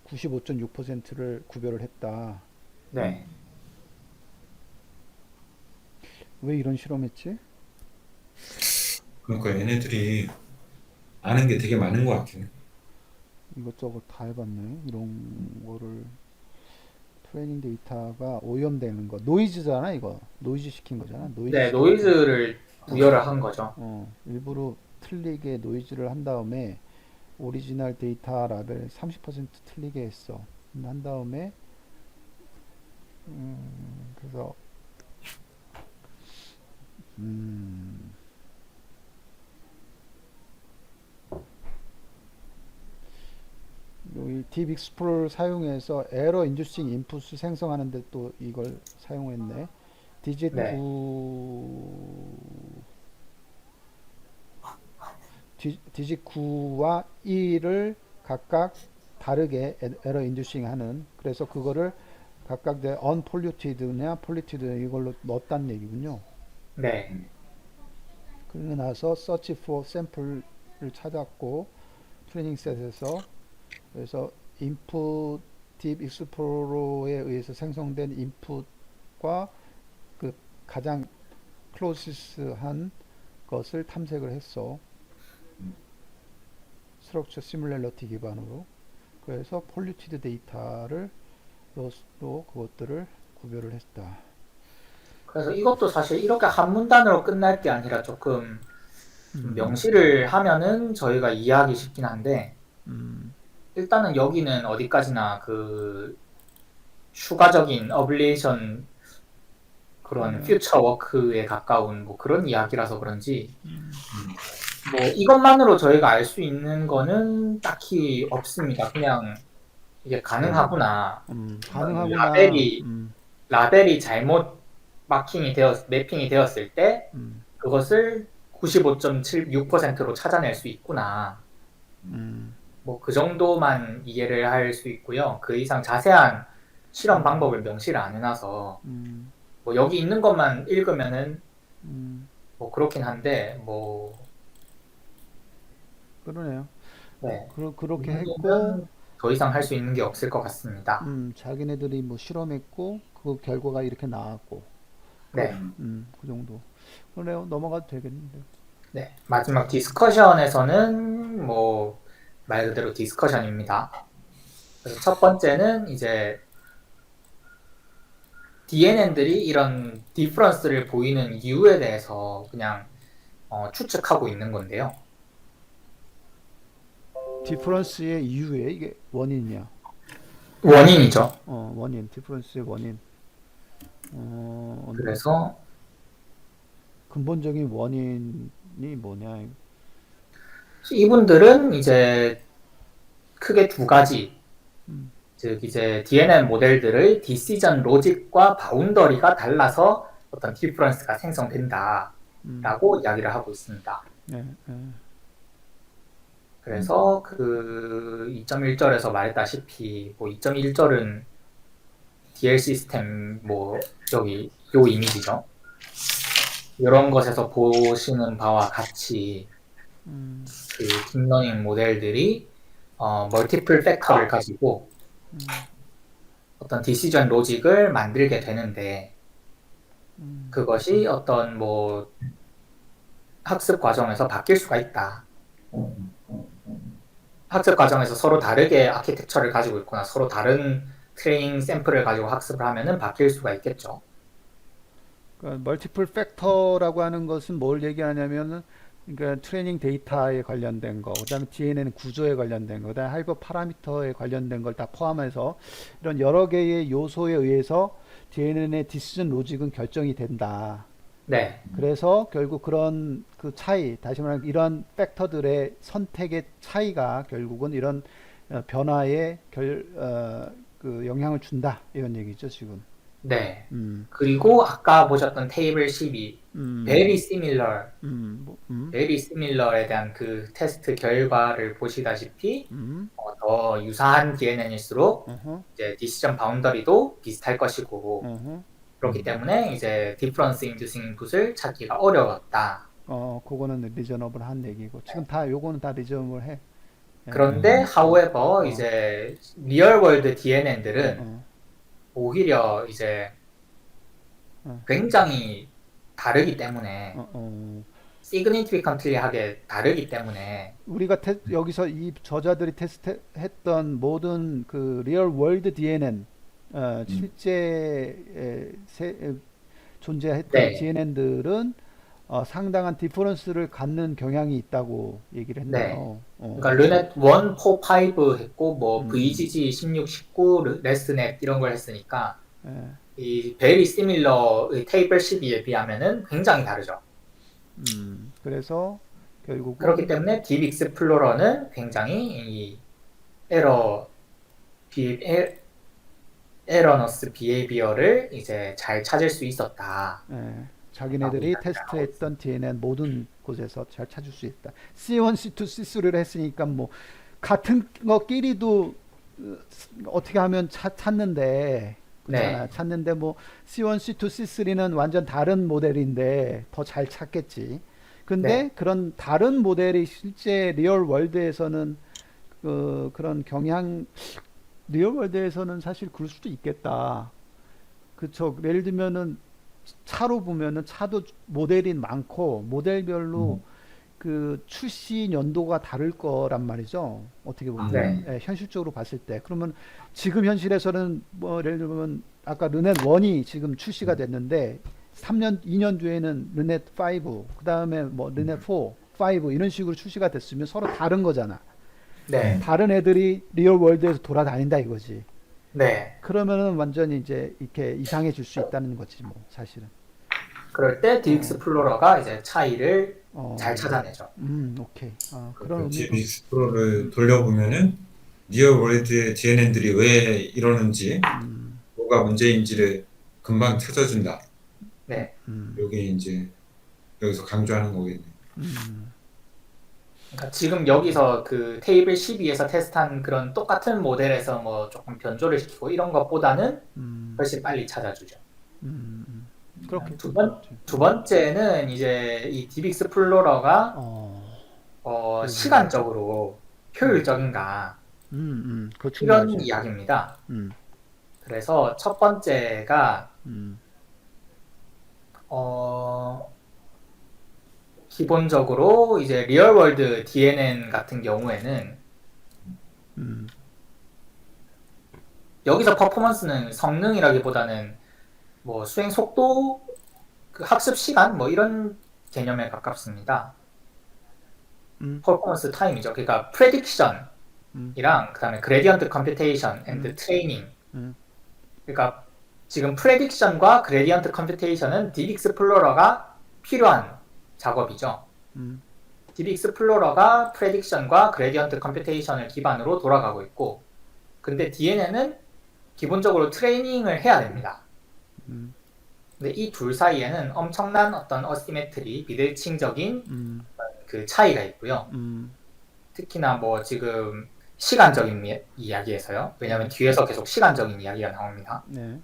95.6%를 구별을 했다. 네. 왜 이런 실험했지? 그러니까 얘네들이 아는 게 되게 많은 것 같아요. 이것저것 다 해봤네. 이런 거를 트레이닝 데이터가 오염되는 거. 노이즈잖아, 이거. 노이즈 시킨 거잖아. 노이즈 네, 시킨 노이즈를 부여를 한 거죠. 일부러 틀리게 노이즈를 한 다음에 오리지널 데이터 라벨 30% 틀리게 했어. 한 다음에 그래서 여기 딥 익스플로러를 사용해서 에러 인듀싱 인풋을 생성하는데 또 이걸 사용했네. 디짓 네. 9 디짓 9와 1을 각각 다르게 에러 인듀싱 하는, 그래서 그거를 각각 내 unpolluted냐 polluted 이걸로 넣었다는 얘기군요. 네. 그러고 나서 search for sample을 찾았고 트레이닝 셋에서, 그래서 input 딥 익스플로러에 의해서 생성된 인풋과 그 가장 클로시스한 것을 탐색을 했어. 스트럭처 시뮬렐러티 기반으로. 그래서 폴리티드 데이터를 또 그것들을 구별을 했다. 그래서 이것도 사실 이렇게 한 문단으로 끝날 게 아니라 조금 좀 명시를 하면은 저희가 이해하기 쉽긴 한데, 일단은 여기는 어디까지나 그 추가적인 어블리에이션 그런 퓨처 워크에 가까운 뭐 그런 이야기라서 그런지 뭐 이것만으로 저희가 알 수 있는 거는 딱히 없습니다. 그냥 이게 가능하구나. 가능하구나. 라벨이 잘못 매핑이 되었을 때 그것을 95.6%로 찾아낼 수 있구나. 뭐 그 정도만 이해를 할 수 있고요. 그 이상 자세한 실험 방법을 명시를 안 해놔서 뭐 여기 있는 것만 읽으면은 뭐 그렇긴 한데 뭐 그러네요. 네. 그렇게 이 했고, 정도면 더 이상 할 수 있는 게 없을 것 같습니다. 자기네들이 뭐 실험했고, 그 결과가 이렇게 나왔고, 네. 그 정도. 그래요. 넘어가도 되겠는데. 네. 마지막 디스커션에서는 뭐 말 그대로 디스커션입니다. 그래서 첫 번째는 이제 DNN들이 이런 디퍼런스를 보이는 이유에 대해서 그냥 추측하고 있는 건데요. 디퍼런스의 이유에 이게 원인이야. 원인이죠. 원인. 디퍼런스의 원인. 그래서 근본적인 원인 뭐냐? 이분들은 이제 크게 두 가지, 음, 즉 이제 DNN 모델들의 디시전 로직과 바운더리가 달라서 어떤 디퍼런스가 생성된다라고 음, 이야기를 하고 있습니다. 예, 예, 그래서 그 2.1절에서 말했다시피 뭐 2.1절은 DL 시스템 뭐 여기 요 이미지죠. 이런 것에서 보시는 바와 같이 음, 그 딥러닝 모델들이 멀티플 팩터를 가지고 음, 어떤 디시전 로직을 만들게 되는데 음, 그것이 어떤 뭐 학습 과정에서 바뀔 수가 있다. 학습 과정에서 서로 다르게 아키텍처를 가지고 있거나 서로 다른 트레이닝 샘플을 가지고 학습을 하면은 바뀔 수가 있겠죠. 그러니까 멀티플 팩터라고 하는 것은 뭘 얘기하냐면은 그러니까 트레이닝 데이터에 관련된 거, 그다음에 DNN 구조에 관련된 거, 그다음에 하이퍼 파라미터에 관련된 걸 다 포함해서 이런 여러 개의 요소에 의해서 DNN의 디시전 로직은 결정이 된다. 네, 그래서 결국 그런 그 차이, 다시 말하면 이런 팩터들의 선택의 차이가 결국은 이런 변화에 그 영향을 준다. 이런 얘기죠, 지금. 네. 음, 그리고 아까 보셨던 테이블 12, 음, very similar, 뭐, very similar에 대한 그 테스트 결과를 보시다시피 음, 더 유사한 DNN일수록 어허, 이제 디시전 바운더리도 비슷할 것이고 어허. 그렇기 때문에 이제 디퍼런스 인듀싱 인풋을 찾기가 어려웠다. 그거는 리저너블 한 얘기고. 지금 다, 요거는 다 리저너블 해. 예, 그런데 however 어, 이제 리얼 월드 어, DNN들은 어, 오히려 이제 어, 굉장히 다르기 때문에 어. 시그니피컨틀리하게 다르기 때문에 우리가 여기서 이 저자들이 테스트했던 모든 그 리얼 월드 DNN, 실제 존재했던 네, DNN들은 상당한 디퍼런스를 갖는 경향이 있다고 얘기를 네. 했네요. 그러니까 르넷 1, 4, 5 했고 뭐 음, VGG 16, 19, 레스넷 이런 걸 했으니까 예, 이 베리 시밀러의 테이블 12에 비하면은 굉장히 다르죠. 그래서 그렇기 결국은 때문에 딥 익스플로러는 굉장히 이 에러 비 에러너스 비헤이비어를 이제 잘 찾을 수 있었다라고 자기네들이 이야기를 하고 테스트했던 있습니다. DNN 모든 곳에서 잘 찾을 수 있다. C1, C2, C3를 했으니까 뭐 같은 것끼리도 어떻게 하면 찾는데 그렇잖아. 네, 찾는데 뭐 C1, C2, C3는 완전 다른 모델인데 더 잘 찾겠지. 근데 네, 그런 다른 모델이 실제 리얼 월드에서는 그런 경향 리얼 월드에서는 사실 그럴 수도 있겠다. 그쵸. 예를 들면은 차로 보면은 차도 모델이 많고 모델별로 그 출시 연도가 다를 거란 말이죠. 어떻게 보면 네, 예, 현실적으로 봤을 때 그러면 지금 현실에서는 뭐 예를 들면 아까 르넷 1이 지금 출시가 됐는데 3년 2년 뒤에는 르넷 5 그다음에 뭐 르넷 4, 5 이런 식으로 출시가 됐으면 서로 다른 거잖아. 네, 다른 애들이 리얼 월드에서 돌아다닌다 이거지. 네. 그러면은 완전히 이제 이렇게 이상해질 수 있다는 거지 뭐 사실은. 그럴 때 딥 어, 익스플로러가 이제 차이를 잘 어, 찾아내죠. 오케이. 그런 그 의미로. GPX프로를 음, 돌려보면은 리얼 월드의 DNN들이 왜 이러는지, 음, 뭐가 문제인지를 금방 찾아준다. 네. 요게 이제 여기서 강조하는 거겠네. 음, 그러니까 지금 여기서 그 테이블 12에서 테스트한 그런 똑같은 모델에서 뭐 조금 변조를 시키고 이런 것보다는 음, 훨씬 빨리 찾아주죠. 그렇겠지, 그렇지. 두 번째는 이제 이 딥 익스플로러가 결국은, 시간적으로 음, 효율적인가 그거 이런 중요하지. 이야기입니다. 음, 그래서 첫 번째가 음, 어, 기본적으로 이제 리얼월드 DNN 같은 경우에는 음, 여기서 퍼포먼스는 성능이라기보다는 뭐 수행 속도, 그 학습 시간 뭐 이런 개념에 가깝습니다. 음, 퍼포먼스 타임이죠. 그러니까 프레딕션이랑 음, 그다음에 그레디언트 컴퓨테이션 앤드 음, 트레이닝. 음, 그러니까 지금 프레딕션과 그레디언트 컴퓨테이션은 딥 익스플로러가 필요한 작업이죠. 음, DB 익스플로러가 프레딕션과 그레디언트 컴퓨테이션을 기반으로 돌아가고 있고, 근데 DNN은 기본적으로 트레이닝을 해야 됩니다. 음, 근데 이 둘 사이에는 엄청난 어떤 어시메트리, 비대칭적인 음, 그 차이가 있고요. 음, 특히나 뭐 지금 시간적인 이야기에서요. 왜냐하면 뒤에서 계속 시간적인 이야기가 나옵니다. 네,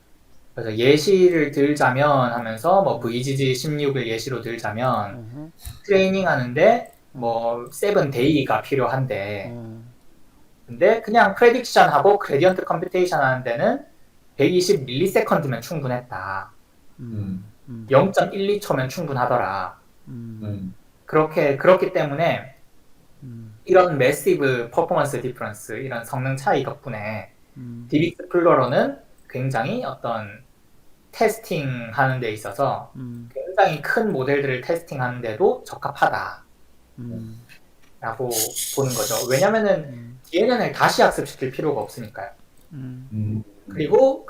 그래서 예시를 들자면 하면서 뭐 VGG 16을 예시로 들자면 어허, 트레이닝 하는데 뭐 7데이가 필요한데 어, 근데 그냥 프레딕션하고 그레디언트 컴퓨테이션 하는 데는 120 밀리세컨드면 충분했다. 음, 음, 0.12초면 충분하더라. 음, 그렇기 때문에 음, 이런 매시브 퍼포먼스 디퍼런스, 이런 성능 차이 덕분에 음, DB 익스플로러는 굉장히 어떤 테스팅 하는 데 있어서 음, 굉장히 큰 모델들을 테스팅 하는데도 적합하다라고 음, 보는 거죠. 왜냐면은 음, DNN을 다시 학습시킬 필요가 없으니까요. 음, 그리고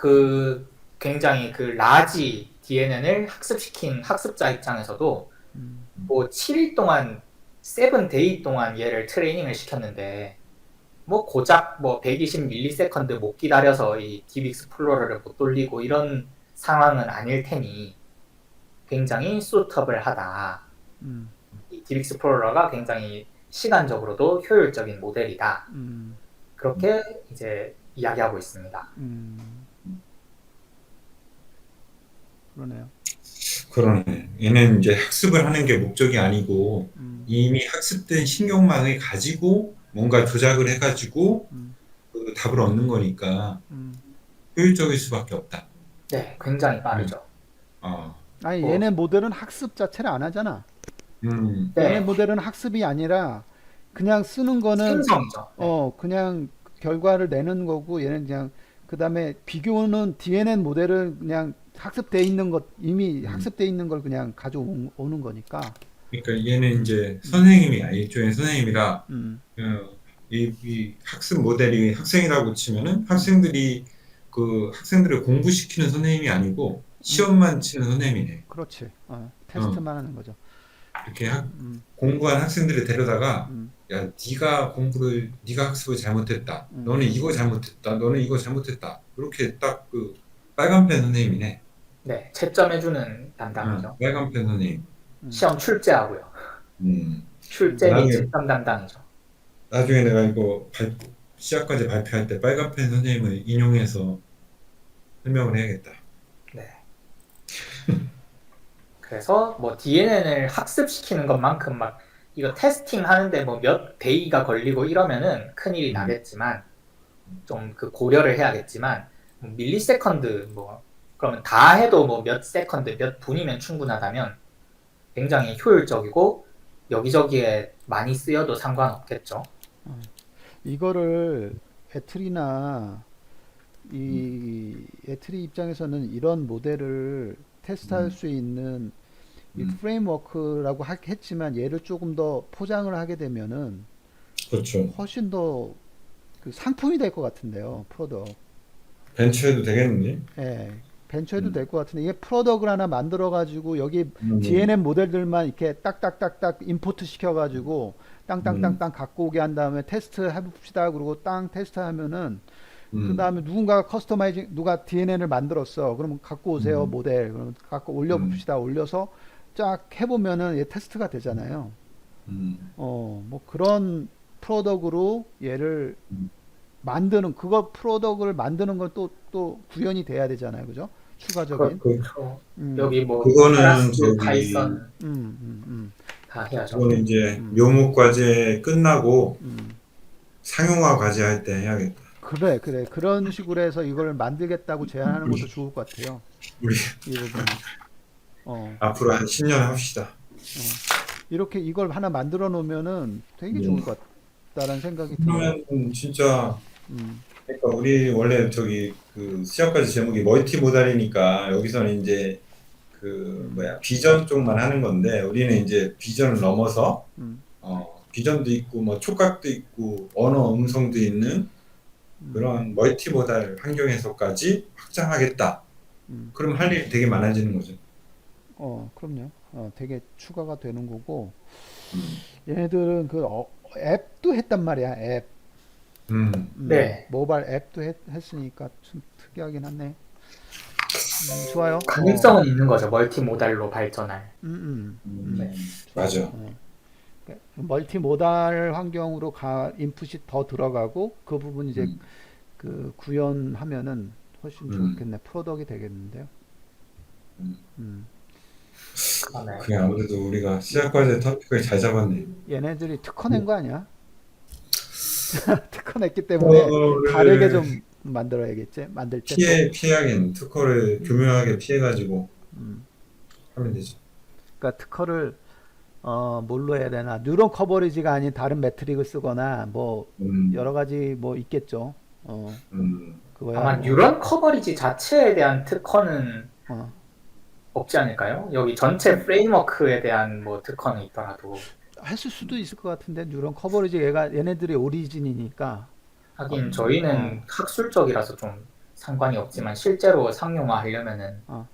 굉장히 그 라지 DNN을 학습시킨 학습자 입장에서도 음, 뭐 7일 동안 7데이 동안 얘를 트레이닝을 시켰는데 뭐 고작 뭐 120 밀리세컨드 못 기다려서 이 DB 익스플로러를 못 돌리고 이런 상황은 아닐 테니 굉장히 수터블하다. 음, 이 DB 익스플로러가 굉장히 시간적으로도 효율적인 모델이다. 음, 그렇게 이제 이야기하고 있습니다. 그러네요. 그러네. 얘는 이제 학습을 하는 게 목적이 아니고 음, 이미 학습된 신경망을 가지고 뭔가 조작을 해가지고 음, 그 답을 얻는 거니까 음. 효율적일 수밖에 없다. 네, 굉장히 음. 빠르죠. 어, 아니 뭐, 얘네 모델은 학습 자체를 안 하잖아. 얘네 네, 모델은 학습이 아니라 그냥 쓰는 거는 생성이죠. 네. 그냥 결과를 내는 거고 얘는 그냥 그다음에 비교는 DNN 모델은 그냥 학습돼 있는 것 이미 음. 학습돼 있는 걸 그냥 가져오는 거니까. 그러니까 얘는 이제 음, 선생님이 일종의 선생님이라 음, 이 학습 모델이 학생이라고 치면은 음, 학생들이 그 학생들을 공부시키는 선생님이 아니고 음, 시험만 치는 선생님이네. 그렇지. 어, 테스트만 하는 거죠. 이렇게 음, 공부한 학생들을 데려다가 음, 야, 네가 학습을 잘못했다. 음, 너는 이거 잘못했다. 너는 이거 잘못했다. 그렇게 딱 그 빨간펜 선생님이네. 네, 채점해주는 응, 담당이죠. 빨간펜 선생님. 음, 시험 출제하고요. 음. 출제 및 나중에 채점 담당이죠. 나중에 내가 이거 시합까지 발표할 때 빨간펜 선생님을 인용해서 설명을 해야겠다. 네. 그래서 뭐 DNN을 학습시키는 것만큼 막 이거 테스팅 하는데 뭐 몇 데이가 걸리고 이러면은 큰일이 음, 나겠지만 좀 그 고려를 해야겠지만 뭐 밀리세컨드 뭐 그러면 다 해도 뭐 몇 세컨드 몇 분이면 충분하다면 굉장히 효율적이고 여기저기에 많이 쓰여도 상관없겠죠. 이거를 애틀이나 이 애틀이 입장에서는 이런 모델을 테스트할 음, 수 있는 이 음. 프레임워크라고 했지만 얘를 조금 더 포장을 하게 되면은 그렇죠. 훨씬 더 그 상품이 될 것 같은데요. 프로덕. 벤처해도 되겠는데? 예. 벤처해도 음, 될 것 같은데 이게 프로덕을 하나 만들어 가지고 여기 음, DNN 모델들만 이렇게 딱딱딱딱 임포트 시켜 가지고 음, 땅땅땅땅 갖고 오게 한 다음에 테스트 해봅시다. 그러고 땅 테스트 하면은 그 음, 다음에 누군가가 커스터마이징 누가 DNN을 만들었어. 그러면 갖고 오세요 음, 모델. 그러면 갖고 음, 올려봅시다. 올려서 쫙 해보면은 얘 테스트가 되잖아요. 음, 뭐 그런 프로덕으로 얘를 음. 만드는 그거 프로덕을 만드는 건 또 구현이 돼야 되잖아요, 그죠? 추가적인. 그렇죠. 음, 여기 뭐 그거는 플러스 저기 파이썬 음, 음, 음, 다 해야죠. 그거는 이제 음, 묘목 과제 끝나고 음. 상용화 과제 할 때 해야겠다. 그래, 그래. 그런 식으로 해서 이걸 만들겠다고 제안하는 것도 좋을 것 같아요. 우리 이 부분은. 어, 앞으로 한 10년 합시다. 어. 이렇게 이걸 하나 만들어 놓으면은 되게 네. 좋을 것 같다라는 생각이 들어요. 그러면 진짜 음, 그러니까 우리 원래 저기 그 시험까지 제목이 멀티모달이니까 여기서는 이제 그 음, 뭐야 비전 쪽만 하는 건데 우리는 이제 비전을 넘어서 음, 비전도 있고 뭐 촉각도 있고 언어 음성도 있는 음, 그런 멀티모달 환경에서까지 확장하겠다. 음. 그럼 할 일이 되게 많아지는 거죠. 그럼요. 되게 추가가 되는 거고. 음. 얘네들은 그 앱도 했단 말이야. 앱. 네. 모바일 앱도 했으니까 좀 특이하긴 하네. 좋아요. 가능성은 있는 거죠. 멀티모달로 발전할. 음. 좋아요. 맞아. 그러니까 멀티모달 환경으로 인풋이 더 들어가고 그 부분 이제 음. 그 구현하면은 훨씬 음. 좋겠네. 프로덕이 되겠는데요. 음. 음. 그다음에 그게 아무래도 우리가 시작과제 토픽을 잘 잡았네. 얘네들이 특허 낸 거 아니야? 특허 냈기 때문에 다르게 특허를 좀 만들어야겠지. 만들 때 또. 피하긴 특허를 교묘하게 피해가지고 하면 되죠. 그러니까 특허를 뭘로 해야 되나? 뉴런 커버리지가 아닌 다른 매트릭을 쓰거나 뭐 여러 음. 가지 뭐 있겠죠. 그거야 아마 뭐 뉴런 커버리지 자체에 대한 특허는 어, 없지 않을까요? 여기 전체 프레임워크에 대한 뭐 특허는 있더라도 했을 수도 있을 것 같은데 뉴런 커버리지 얘네들이 오리진이니까 하긴 어, 저희는 학술적이라서 좀 상관이 없지만 실제로 상용화 하려면은 어,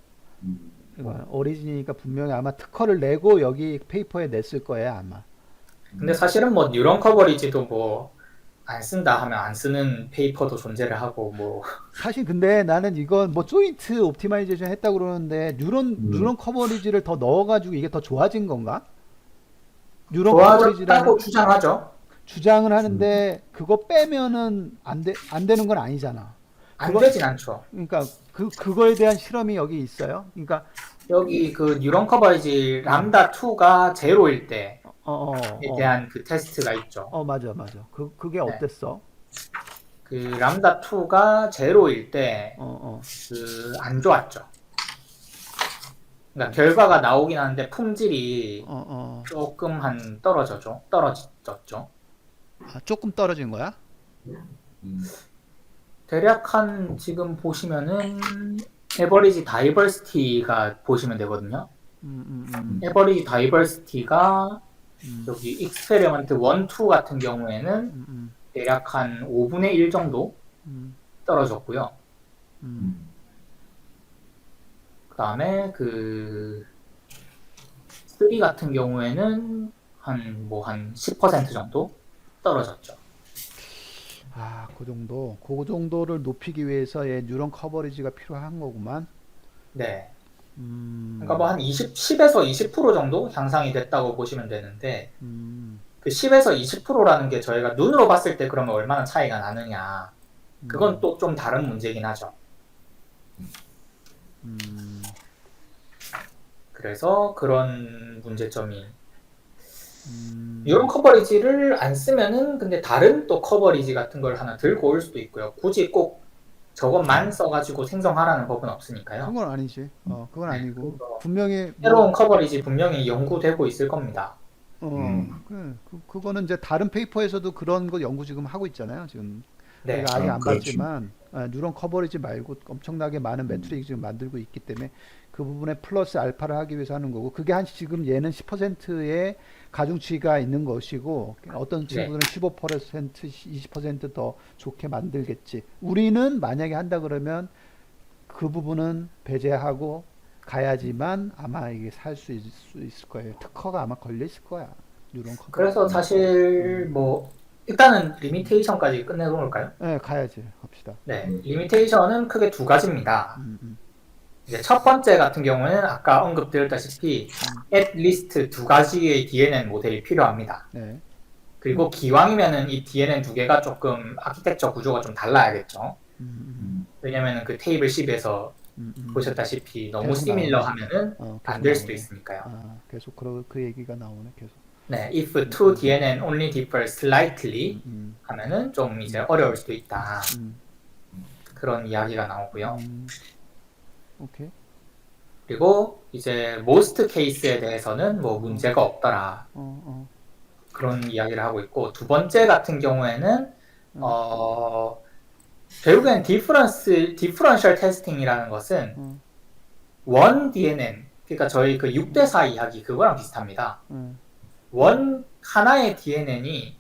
음. 이거 오리진이니까 분명히 아마 특허를 내고 여기 페이퍼에 냈을 거예요 아마. 근데 사실은 뭐 뉴런 커버리지도 뭐 안 쓴다 하면 안 쓰는 페이퍼도 존재를 하고 뭐 사실 근데 나는 이건 뭐 조인트 옵티마이제이션 했다고 그러는데 뉴런 커버리지를 더 넣어가지고 이게 더 좋아진 건가? 뉴런 커버리지라는 좋아졌다고 주장하죠. 주장을 음. 하는데 그거 빼면은 안 되는 건 아니잖아. 안 그거 되진 않죠. 그러니까 그거에 대한 실험이 여기 있어요. 그러니까 여기 그 뉴런 커버리지 어, 람다 2가 제로일 때에 어, 어, 어, 대한 그 테스트가 있죠. 맞아, 맞아. 그게 네. 어땠어? 그 람다 2가 제로일 때 어, 어, 그 안 좋았죠. 그러니까 결과가 나오긴 하는데 품질이 어, 어. 조금 한 떨어졌죠. 아, 조금 떨어진 거야? 음. 대략 한 지금 보시면은 에버리지 다이버시티가 보시면 되거든요. 에버리지 다이버시티가 여기 익스페리먼트 1, 2 같은 경우에는 대략 한 5분의 1 정도 떨어졌고요. 음. 그 다음에 그 3 같은 경우에는 한 10% 정도 떨어졌죠. 아, 그 정도를 높이기 위해서 얘 뉴런 커버리지가 필요한 거구만. 네. 그러니까 뭐 한 10에서 20% 정도 향상이 됐다고 보시면 되는데 그 10에서 20%라는 게 저희가 눈으로 봤을 때 그러면 얼마나 차이가 나느냐. 그건 또 좀 다른 문제긴 하죠. 그래서 그런 문제점이 이런 커버리지를 안 쓰면은 근데 다른 또 커버리지 같은 걸 하나 들고 올 수도 있고요. 굳이 꼭 저것만 써가지고 생성하라는 법은 없으니까요. 그건 아니지. 그건 네, 아니고 그래서 분명히 새로운 뭐 커버리지 분명히 연구되고 있을 겁니다. 그래. 그거는 이제 다른 페이퍼에서도 그런 거 연구 지금 하고 있잖아요. 지금 네. 우리가 아직 안 그렇죠. 봤지만 뉴런 커버리지 말고 엄청나게 많은 매트릭 지금 만들고 있기 때문에 그 부분에 플러스 알파를 하기 위해서 하는 거고 그게 한 지금 얘는 10%의 가중치가 있는 것이고 어떤 친구들은 15% 20%더 좋게 만들겠지. 우리는 만약에 한다 그러면 그 부분은 배제하고 가야지만 아마 이게 살 수 있을 거예요. 특허가 아마 걸려 있을 거야. 뉴런 커버리지. 그래서 사실 뭐 일단은 리미테이션까지 끝내놓을까요? 네, 가야지. 갑시다. 네, 리미테이션은 크게 두 가지입니다. 이제 첫 번째 같은 경우는 아까 언급드렸다시피 at least 두 가지의 DNN 모델이 필요합니다. 네. 그리고 기왕이면은 이 DNN 두 개가 조금 아키텍처 구조가 좀 달라야겠죠. 왜냐면은 그 테이블 10에서 보셨다시피 너무 계속 시밀러 나오네. 하면은 계속 안 될 수도 나오네. 있으니까요. 계속 그 얘기가 나오네. 계속. 네, if two DNN only differ slightly 하면은 좀 이제 어려울 수도 있다. 그런 이야기가 나오고요. 오케이. 그리고 이제 most case에 대해서는 뭐 문제가 없더라. 그런 이야기를 하고 있고 두 번째 같은 경우에는 결국엔 differential testing이라는 것은 원 DNN 그러니까 저희 그 6대4 이야기 그거랑 비슷합니다. 하나의 DNN이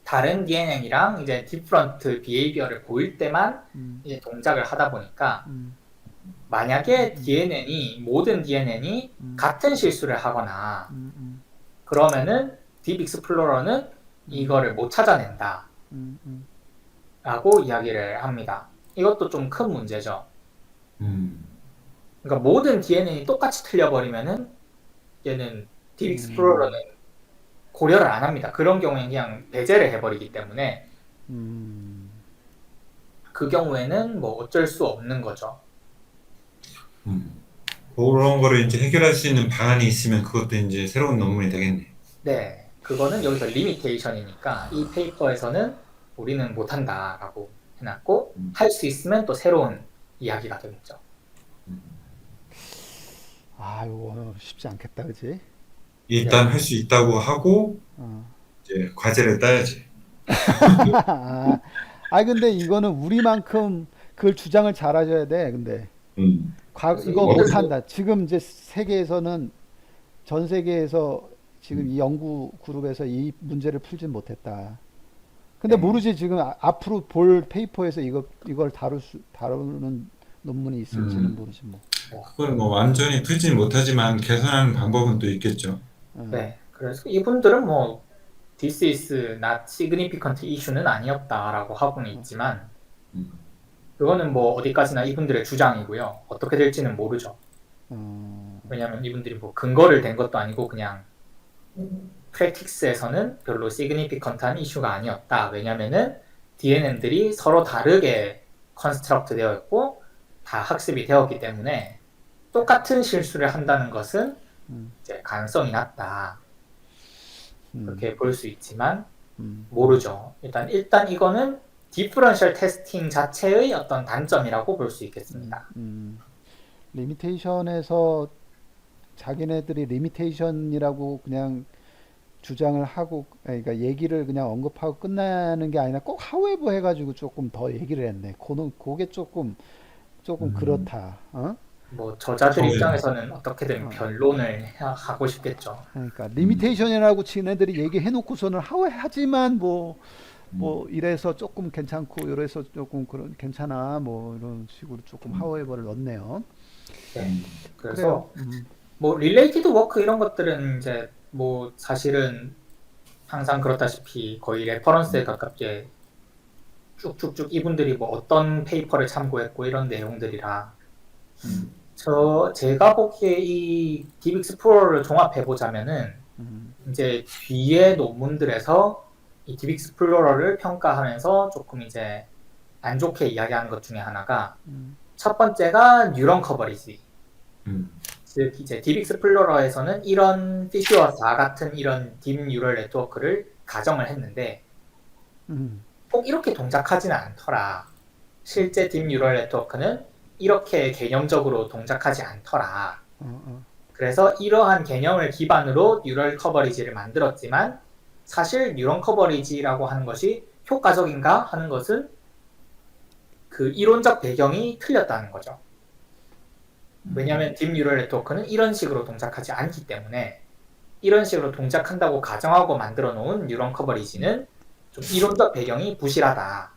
다른 DNN이랑 이제 different behavior를 보일 때만 이제 동작을 하다 보니까 만약에 모든 DNN이 같은 실수를 하거나 그러면은 딥 익스플로러는 이거를 못 찾아낸다 음. 라고 이야기를 합니다. 이것도 좀 큰 문제죠. 음. 그러니까 모든 DNA이 똑같이 틀려버리면은 얘는 딥 익스플로러는 고려를 안 합니다. 그런 경우에는 그냥 배제를 해버리기 때문에 음. 그 경우에는 뭐 어쩔 수 없는 거죠. 그런 거를 이제 해결할 수 있는 방안이 있으면 그것도 이제 새로운 논문이 되겠네. 네, 그거는 여기서 리미테이션이니까 이 페이퍼에서는 우리는 못한다라고 해놨고 할 수 있으면 또 새로운 이야기가 되겠죠. 아, 이거 쉽지 않겠다, 그지? 일단 할 수 있다고 하고 어. 이제 과제를 따야지. 근데 이거는 우리만큼 그걸 주장을 잘하셔야 돼. 근데 그래서 이거 어렵- 못한다. 지금 이제 세계에서는 전 세계에서 지금 이 연구 그룹에서 이 문제를 풀진 못했다. 근데 모르지 지금 앞으로 볼 페이퍼에서 이걸 다루는 논문이 있을지는 모르지 뭐. 그걸 뭐 완전히 풀지는 못하지만 개선하는 방법은 또 있겠죠. 네, 그래서 이분들은 뭐 This is not significant issue는 아니었다라고 하고는 있지만 그거는 뭐 어디까지나 이분들의 주장이고요. 어떻게 될지는 모르죠. 왜냐하면 이분들이 뭐 근거를 댄 것도 아니고 그냥 프랙틱스에서는 별로 significant한 이슈가 아니었다. 왜냐면은 DNM들이 서로 다르게 컨스트럭트 되어 있고 다 학습이 되었기 때문에 똑같은 실수를 한다는 것은 이제 가능성이 낮다. 그렇게 볼 수 있지만 모르죠. 일단 이거는 디퍼런셜 테스팅 자체의 어떤 단점이라고 볼 수 있겠습니다. 리미테이션에서 자기네들이 리미테이션이라고 그냥 주장을 하고, 그러니까 얘기를 그냥 언급하고 끝나는 게 아니라 꼭 하웨버 해가지고 조금 더 얘기를 했네. 그게 조금 그렇다. 어? 뭐 저자들 저는- 입장에서는 어떻게든 변론을 하고 싶겠죠. 그러니까 리미테이션이라고 지네들이 얘기해놓고서는 하지만 뭐 이래서 조금 괜찮고 이래서 조금 그런 괜찮아 뭐 이런 식으로 조금 하웨버를 넣네요. 네. 그래서 그래요. 뭐 릴레이티드 워크 이런 것들은 이제 뭐 사실은 항상 그렇다시피 거의 레퍼런스에 가깝게 쭉쭉쭉 이분들이 뭐 어떤 페이퍼를 참고했고 이런 내용들이라 제가 보기에 이 딥 익스플로러를 종합해 보자면은 이제 뒤에 논문들에서 이 딥 익스플로러를 평가하면서 조금 이제 안 좋게 이야기하는 것 중에 하나가 첫 번째가 뉴런 커버리지. 즉 이제 딥 익스플로러에서는 이런 피슈어 4 같은 이런 딥 뉴럴 네트워크를 가정을 했는데 꼭 이렇게 동작하지는 않더라. 실제 딥 뉴럴 네트워크는 이렇게 개념적으로 동작하지 않더라. 그래서 이러한 개념을 기반으로 뉴럴 커버리지를 만들었지만 사실 뉴런 커버리지라고 하는 것이 효과적인가 하는 것은 그 이론적 배경이 틀렸다는 거죠. 왜냐하면 딥 뉴럴 네트워크는 이런 식으로 동작하지 않기 때문에 이런 식으로 동작한다고 가정하고 만들어 놓은 뉴런 커버리지는 좀 이론적 배경이 부실하다.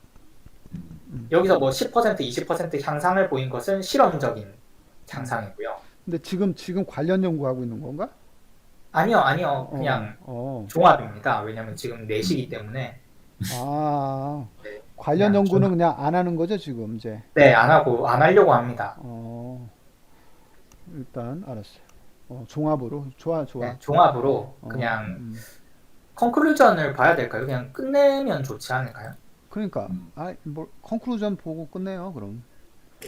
여기서 뭐 10%, 20% 향상을 보인 것은 실험적인 향상이고요. 근데 지금 관련 연구하고 있는 건가? 아니요. 그냥 종합입니다. 왜냐면 지금 4시기 때문에. 관련 그냥 연구는 그냥 안 하는 거죠, 지금 이제. 네, 안 하려고 합니다. 일단 알았어요. 종합으로 좋아. 네, 종합으로 그냥 컨클루전을 봐야 될까요? 그냥 끝내면 좋지 않을까요? 그러니까 뭐 컨클루전 보고 끝내요, 그럼.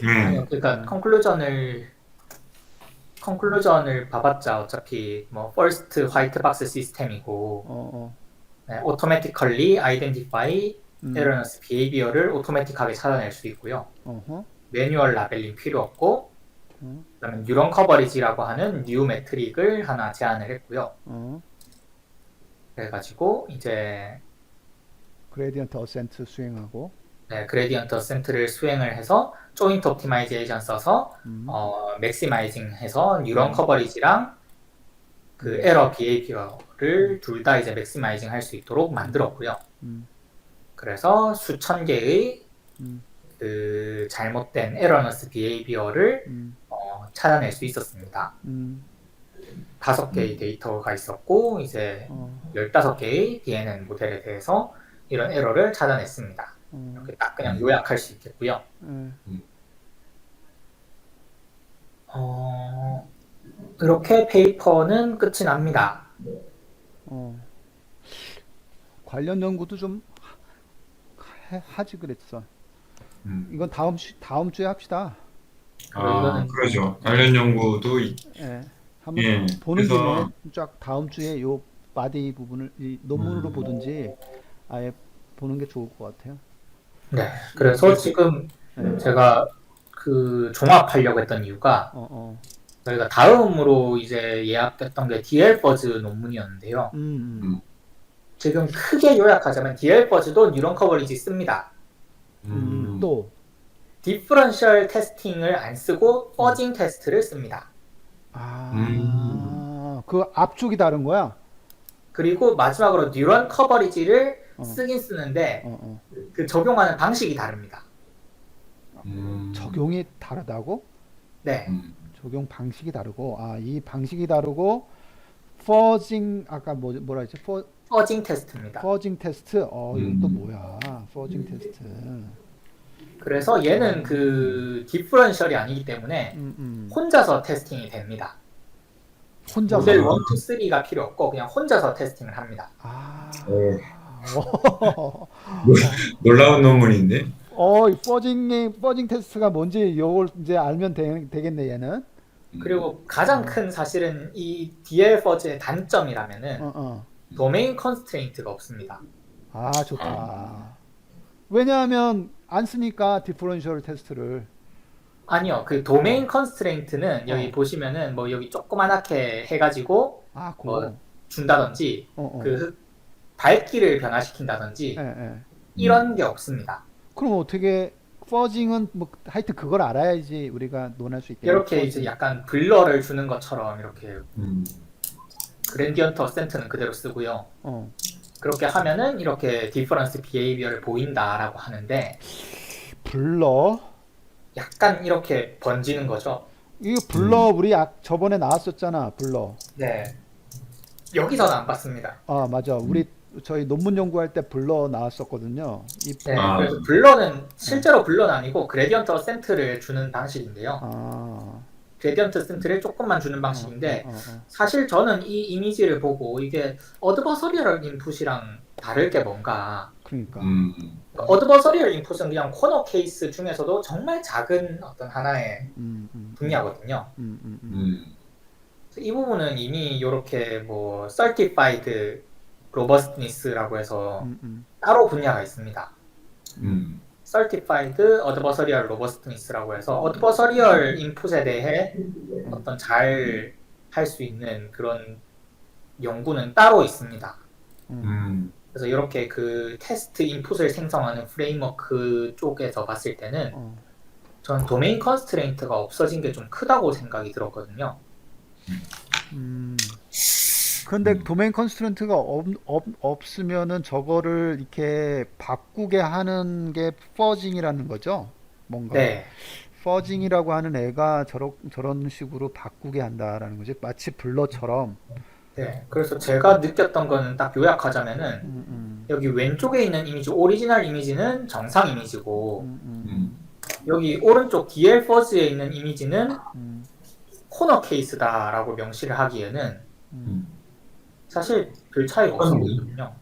아니요, 그러니까 컨클루전을 봐봤자 어차피 뭐 first 화이트 박스 시스템이고 automatically identify erroneous behavior를 오토매틱하게 찾아낼 수 있고요. 매뉴얼 라벨링 필요 없고 그다음에 뉴런 커버리지라고 하는 뉴 매트릭을 하나 제안을 했고요. 그래가지고 이제 그레디언트 어센트 수행하고 그레디언트 어센트를 수행을 해서 조인트 옵티마이제이션 써서 맥시마이징 해서 뉴런 커버리지랑 그 에러 비헤이비어를 둘 다 이제 맥시마이징 할 수 있도록 만들었고요. 그래서 수천 개의 그 잘못된 에러너스 비헤이비어를 찾아낼 수 있었습니다. 5개의 데이터가 있었고 이제 어, 15개의 DNN 모델에 대해서 이런 에러를 찾아냈습니다. 이렇게 딱 그냥 요약할 수 있겠고요. 예. 이렇게 페이퍼는 끝이 납니다. 어. 관련 연구도 좀 하지 그랬어. 이건 다음 주에 합시다. 아, 그러죠. 관련 연구도 예. 한번 예, 보는 그래서- 김에 쫙 다음 주에 요 바디 부분을 이 논문으로 보든지 아예 보는 게 좋을 것 같아요. 네, 그래서 지금 네. 제가 그 종합하려고 했던 이유가 어, 어. 저희가 다음으로 이제 예약됐던 게 DL 버즈 논문이었는데요. 지금 크게 요약하자면 DL 버즈도 뉴런 커버리지 씁니다. 또, 디퍼런셜 테스팅을 안 쓰고 퍼징 테스트를 씁니다. 그 앞쪽이 다른 거야? 그리고 마지막으로 뉴런 커버리지를 어. 쓰긴 쓰는데 어, 어. 그 적용하는 방식이 다릅니다. 적용이 다르다고? 네, 적용 방식이 다르고, 이 방식이 다르고, 퍼징, 아까 뭐라 했지? 퍼징 테스트입니다. 퍼징 테스트? 이건 또 뭐야? 퍼징 테스트. 그래서 얘는 그 디퍼런셜이 아니기 때문에 혼자서 테스팅이 됩니다. 혼자서. 모델 1, 2, 3가 필요 없고 그냥 혼자서 테스팅을 합니다. 놀라운 논문인데. 이 퍼징 테스트가 뭔지 이걸 이제 알면 되겠네, 얘는. 그리고 가장 큰 사실은 이 DL 퍼즈의 단점이라면은 도메인 컨스트레인트가 없습니다. 좋다. 왜냐하면 안 쓰니까 디퍼런셜 테스트를. 아니요, 그 도메인 컨스트레인트는 여기 보시면은 뭐 여기 조그만하게 해가지고 뭐 준다든지 그 밝기를 변화시킨다든지 이런 게 없습니다. 그럼 어떻게 퍼징은 뭐 하여튼 그걸 알아야지 우리가 논할 수 있겠네. 이렇게 이제 약간 블러를 주는 것처럼 이렇게 그레디언트 어센트는 그대로 쓰고요. 그렇게 하면은 이렇게 디퍼런스 비헤이비어를 보인다라고 하는데 블러? 약간 이렇게 번지는 거죠. 이거 블러 우리 저번에 나왔었잖아, 블러. 네. 여기서는 안 봤습니다. 맞아. 저희 논문 연구할 때 블러 나왔었거든요. 네, 그래서 블러는 실제로 블러는 아니고 그레디언트 어센트를 주는 방식인데요. 그레디언트 어센트를 조금만 주는 방식인데 사실 저는 이 이미지를 보고 이게 어드버서리얼 인풋이랑 다를 게 뭔가. 그러니까. 어드버서리얼 인풋은 그냥 코너 케이스 중에서도 정말 작은 어떤 하나의 분야거든요. 이 부분은 이미 이렇게 뭐 Certified Robustness라고 해서 따로 분야가 있습니다. Certified Adversarial Robustness라고 해서 Adversarial 인풋에 대해 어떤 잘 할 수 있는 그런 연구는 따로 있습니다. 그래서 이렇게 그 테스트 인풋을 생성하는 프레임워크 쪽에서 봤을 때는 전 도메인 컨스트레인트가 없어진 게 좀 크다고 생각이 들었거든요. 근데 도메인 컨스트런트가 없으면은 저거를 이렇게 바꾸게 하는 게 퍼징이라는 거죠? 뭔가. 네. 퍼징이라고 하는 애가 저런 식으로 바꾸게 한다라는 거지. 마치 블러처럼. 네. 그래서 제가 느꼈던 거는 딱 요약하자면은 여기 왼쪽에 있는 이미지, 오리지널 이미지는 정상 이미지고 여기 오른쪽 DL 퍼즈에 있는 이미지는 코너 케이스다라고 명시를 하기에는 사실 별 차이가 없어 보이거든요.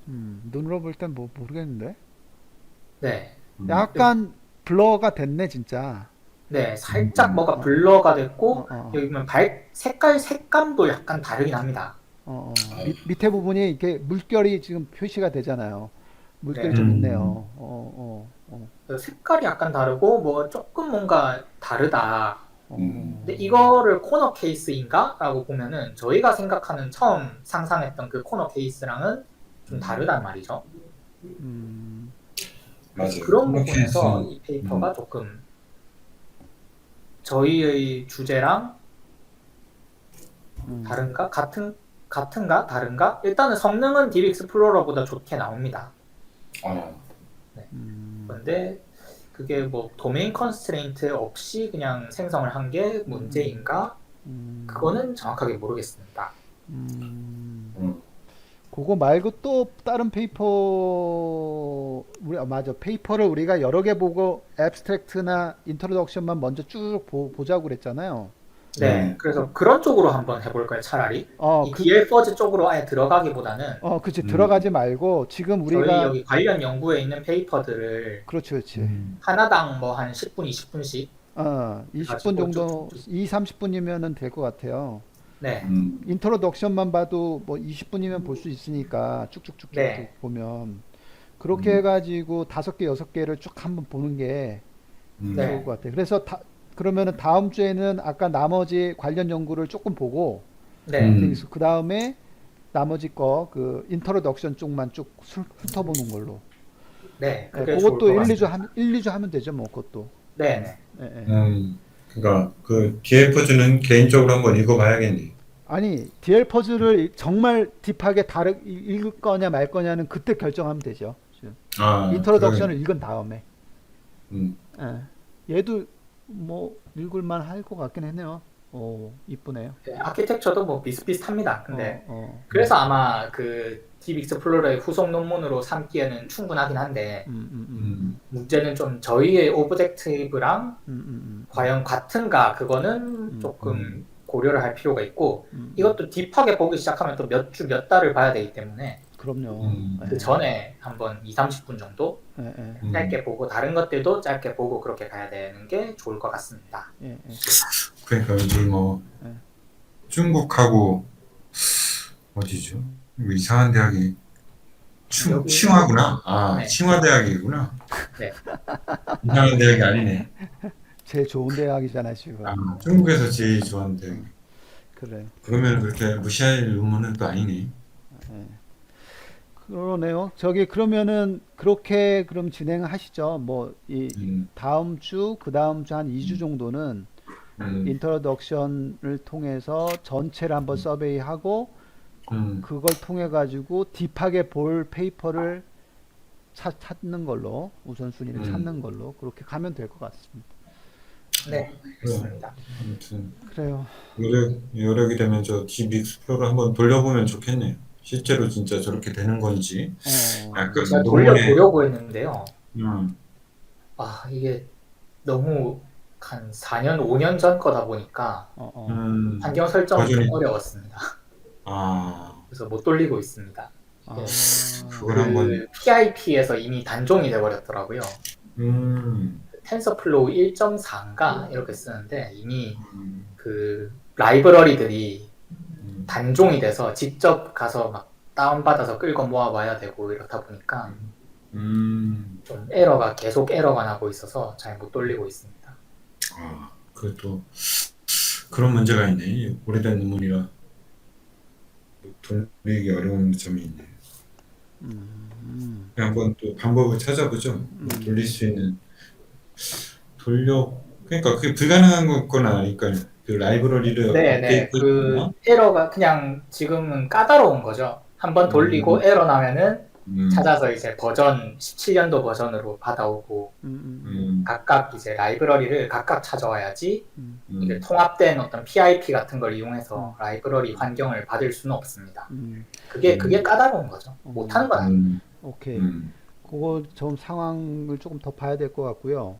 눈으로 볼 땐 뭐 모르겠는데. 네. 약간 블러가 됐네 진짜. 네, 살짝 뭐가 블러가 됐고 여기 보면 색감도 약간 다르긴 합니다. 밑에 부분이 이렇게 물결이 지금 표시가 되잖아요. 물결이 네. 좀 있네요. 그래서 색깔이 약간 다르고 뭐 조금 뭔가 다르다. 근데 이거를 코너 케이스인가? 라고 보면은 저희가 생각하는 처음 상상했던 그 코너 케이스랑은 좀 다르단 말이죠. 맞아요. 그런 부분에서 이 페이퍼가 조금 저희의 주제랑 다른가? 같은가? 다른가? 일단은 성능은 딥 익스플로러보다 좋게 나옵니다. 네. 그런데 그게 뭐 도메인 컨스트레인트 없이 그냥 생성을 한 게 문제인가? 그거는 정확하게 모르겠습니다. 음, 그거 말고 또 다른 페이퍼 맞아. 페이퍼를 우리가 여러 개 보고 앱스트랙트나 인트로덕션만 먼저 쭉 보자고 그랬잖아요. 네, 네. 그래서 그런 쪽으로 한번 해볼까요, 차라리? 어, 이 DL 퍼즈 쪽으로 아예 들어가기보다는 그치. 음. 들어가지 말고 지금 저희 우리가 여기 관련 연구에 있는 페이퍼들을 그렇지, 그렇지. 하나당 뭐 한 10분, 20분씩 20분 가지고 정도, 쭉쭉쭉. 2, 30분이면은 될 것 같아요. 네, 인트로덕션만 봐도 뭐 20분이면 볼 수 있으니까 쭉쭉쭉쭉 네. 보면 그렇게 음. 해가지고 5개, 6개를 쭉 한번 보는 게 네. 좋을 것 같아요. 그래서 그러면은 다음 주에는 아까 나머지 관련 연구를 조금 보고 네, 그 다음에 나머지 거 그 인트로덕션 쪽만 쭉 훑어보는 걸로. 네, 예, 그게 좋을 그것도 것 1, 2주 같습니다. 하면 1, 2주 하면 되죠, 뭐 그것도. 네, 네. 예, 예. 그러니까 그 DF주는 개인적으로 한번 읽어봐야겠네. 아니, DL 퍼즐을 정말 딥하게 읽을 거냐 말 거냐는 그때 결정하면 되죠. 아, 인트로덕션을 읽은 다음에. 음, 예. 얘도 뭐 읽을만 할 것 같긴 했네요. 오, 이쁘네요. 네, 아키텍처도 뭐 비슷비슷합니다. 근데 어. 그래서 아마 그 딥 익스플로러의 후속 논문으로 삼기에는 충분하긴 한데 문제는 좀 저희의 오브젝티브랑 과연 같은가 그거는 조금 고려를 할 필요가 있고 이것도 딥하게 보기 시작하면 또 몇 주 몇 달을 봐야 되기 때문에 그럼요. 그 전에 한번 2, 30분 정도 예. 짧게 보고 다른 것들도 짧게 보고 그렇게 가야 되는 게 좋을 것 같습니다. 예. 그러니까 요즘 뭐 예. 중국하고 어디죠? 이거 이상한 대학이 여기- 칭화구나. 아, 네. 칭화대학이구나. 네. 이상한 대학이 아니네. 제일 좋은 대학이잖아요, 지금. 아, 중국에서 제일 좋아하는 대학. 그래. 그러면 그렇게 무시할 논문은 또 아니네. 그러네요. 그러면은 그렇게 그럼 진행하시죠. 뭐 이 음, 다음 주, 그 다음 주 한 2주 정도는 인트로덕션을 통해서 전체를 한번 서베이하고 그걸 통해 가지고 딥하게 볼 페이퍼를 찾는 걸로 우선순위를 찾는 걸로 그렇게 가면 될 것 같습니다. 네, 알겠습니다. 아무튼 그래요. 여력이 되면 저 딥 익스플로러 한번 돌려보면 좋겠네요. 실제로 진짜 저렇게 되는 건지. 그 제가 논문에 돌려보려고 했는데요. 음, 아, 이게 너무 한 4년, 5년 전 거다 보니까 환경 설정이 좀 버전이 어려웠습니다. 아, 그래서 못 돌리고 있습니다. 이게 그걸 한번 PIP에서 이미 단종이 돼버렸더라고요. 음, 텐서플로우 1.4인가 이렇게 쓰는데 이미 그 라이브러리들이 단종이 돼서 직접 가서 막 다운받아서 끌고 모아봐야 되고 이렇다 보니까 좀 계속 에러가 나고 있어서 잘 못 돌리고 있습니다. 아, 그것도 그런 문제가 있네. 오래된 논문이라 돌리기 어려운 점이 있네. 한번 또 방법을 찾아보죠. 돌릴 수 있는 그러니까 그게 불가능한 거나 그러니까 그 라이브러리를 네네, 그 에러가 그냥 지금은 까다로운 거죠. 한번 돌리고 에러 나면은 찾아서 이제 버전 17년도 버전으로 받아오고 각각 이제 라이브러리를 각각 찾아와야지 이게 통합된 어떤 PIP 같은 걸 이용해서 라이브러리 환경을 받을 수는 없습니다. 그게 까다로운 거죠. 못하는 건 아니에요. 오케이. 그거 좀 상황을 조금 더 봐야 될 것 같고요.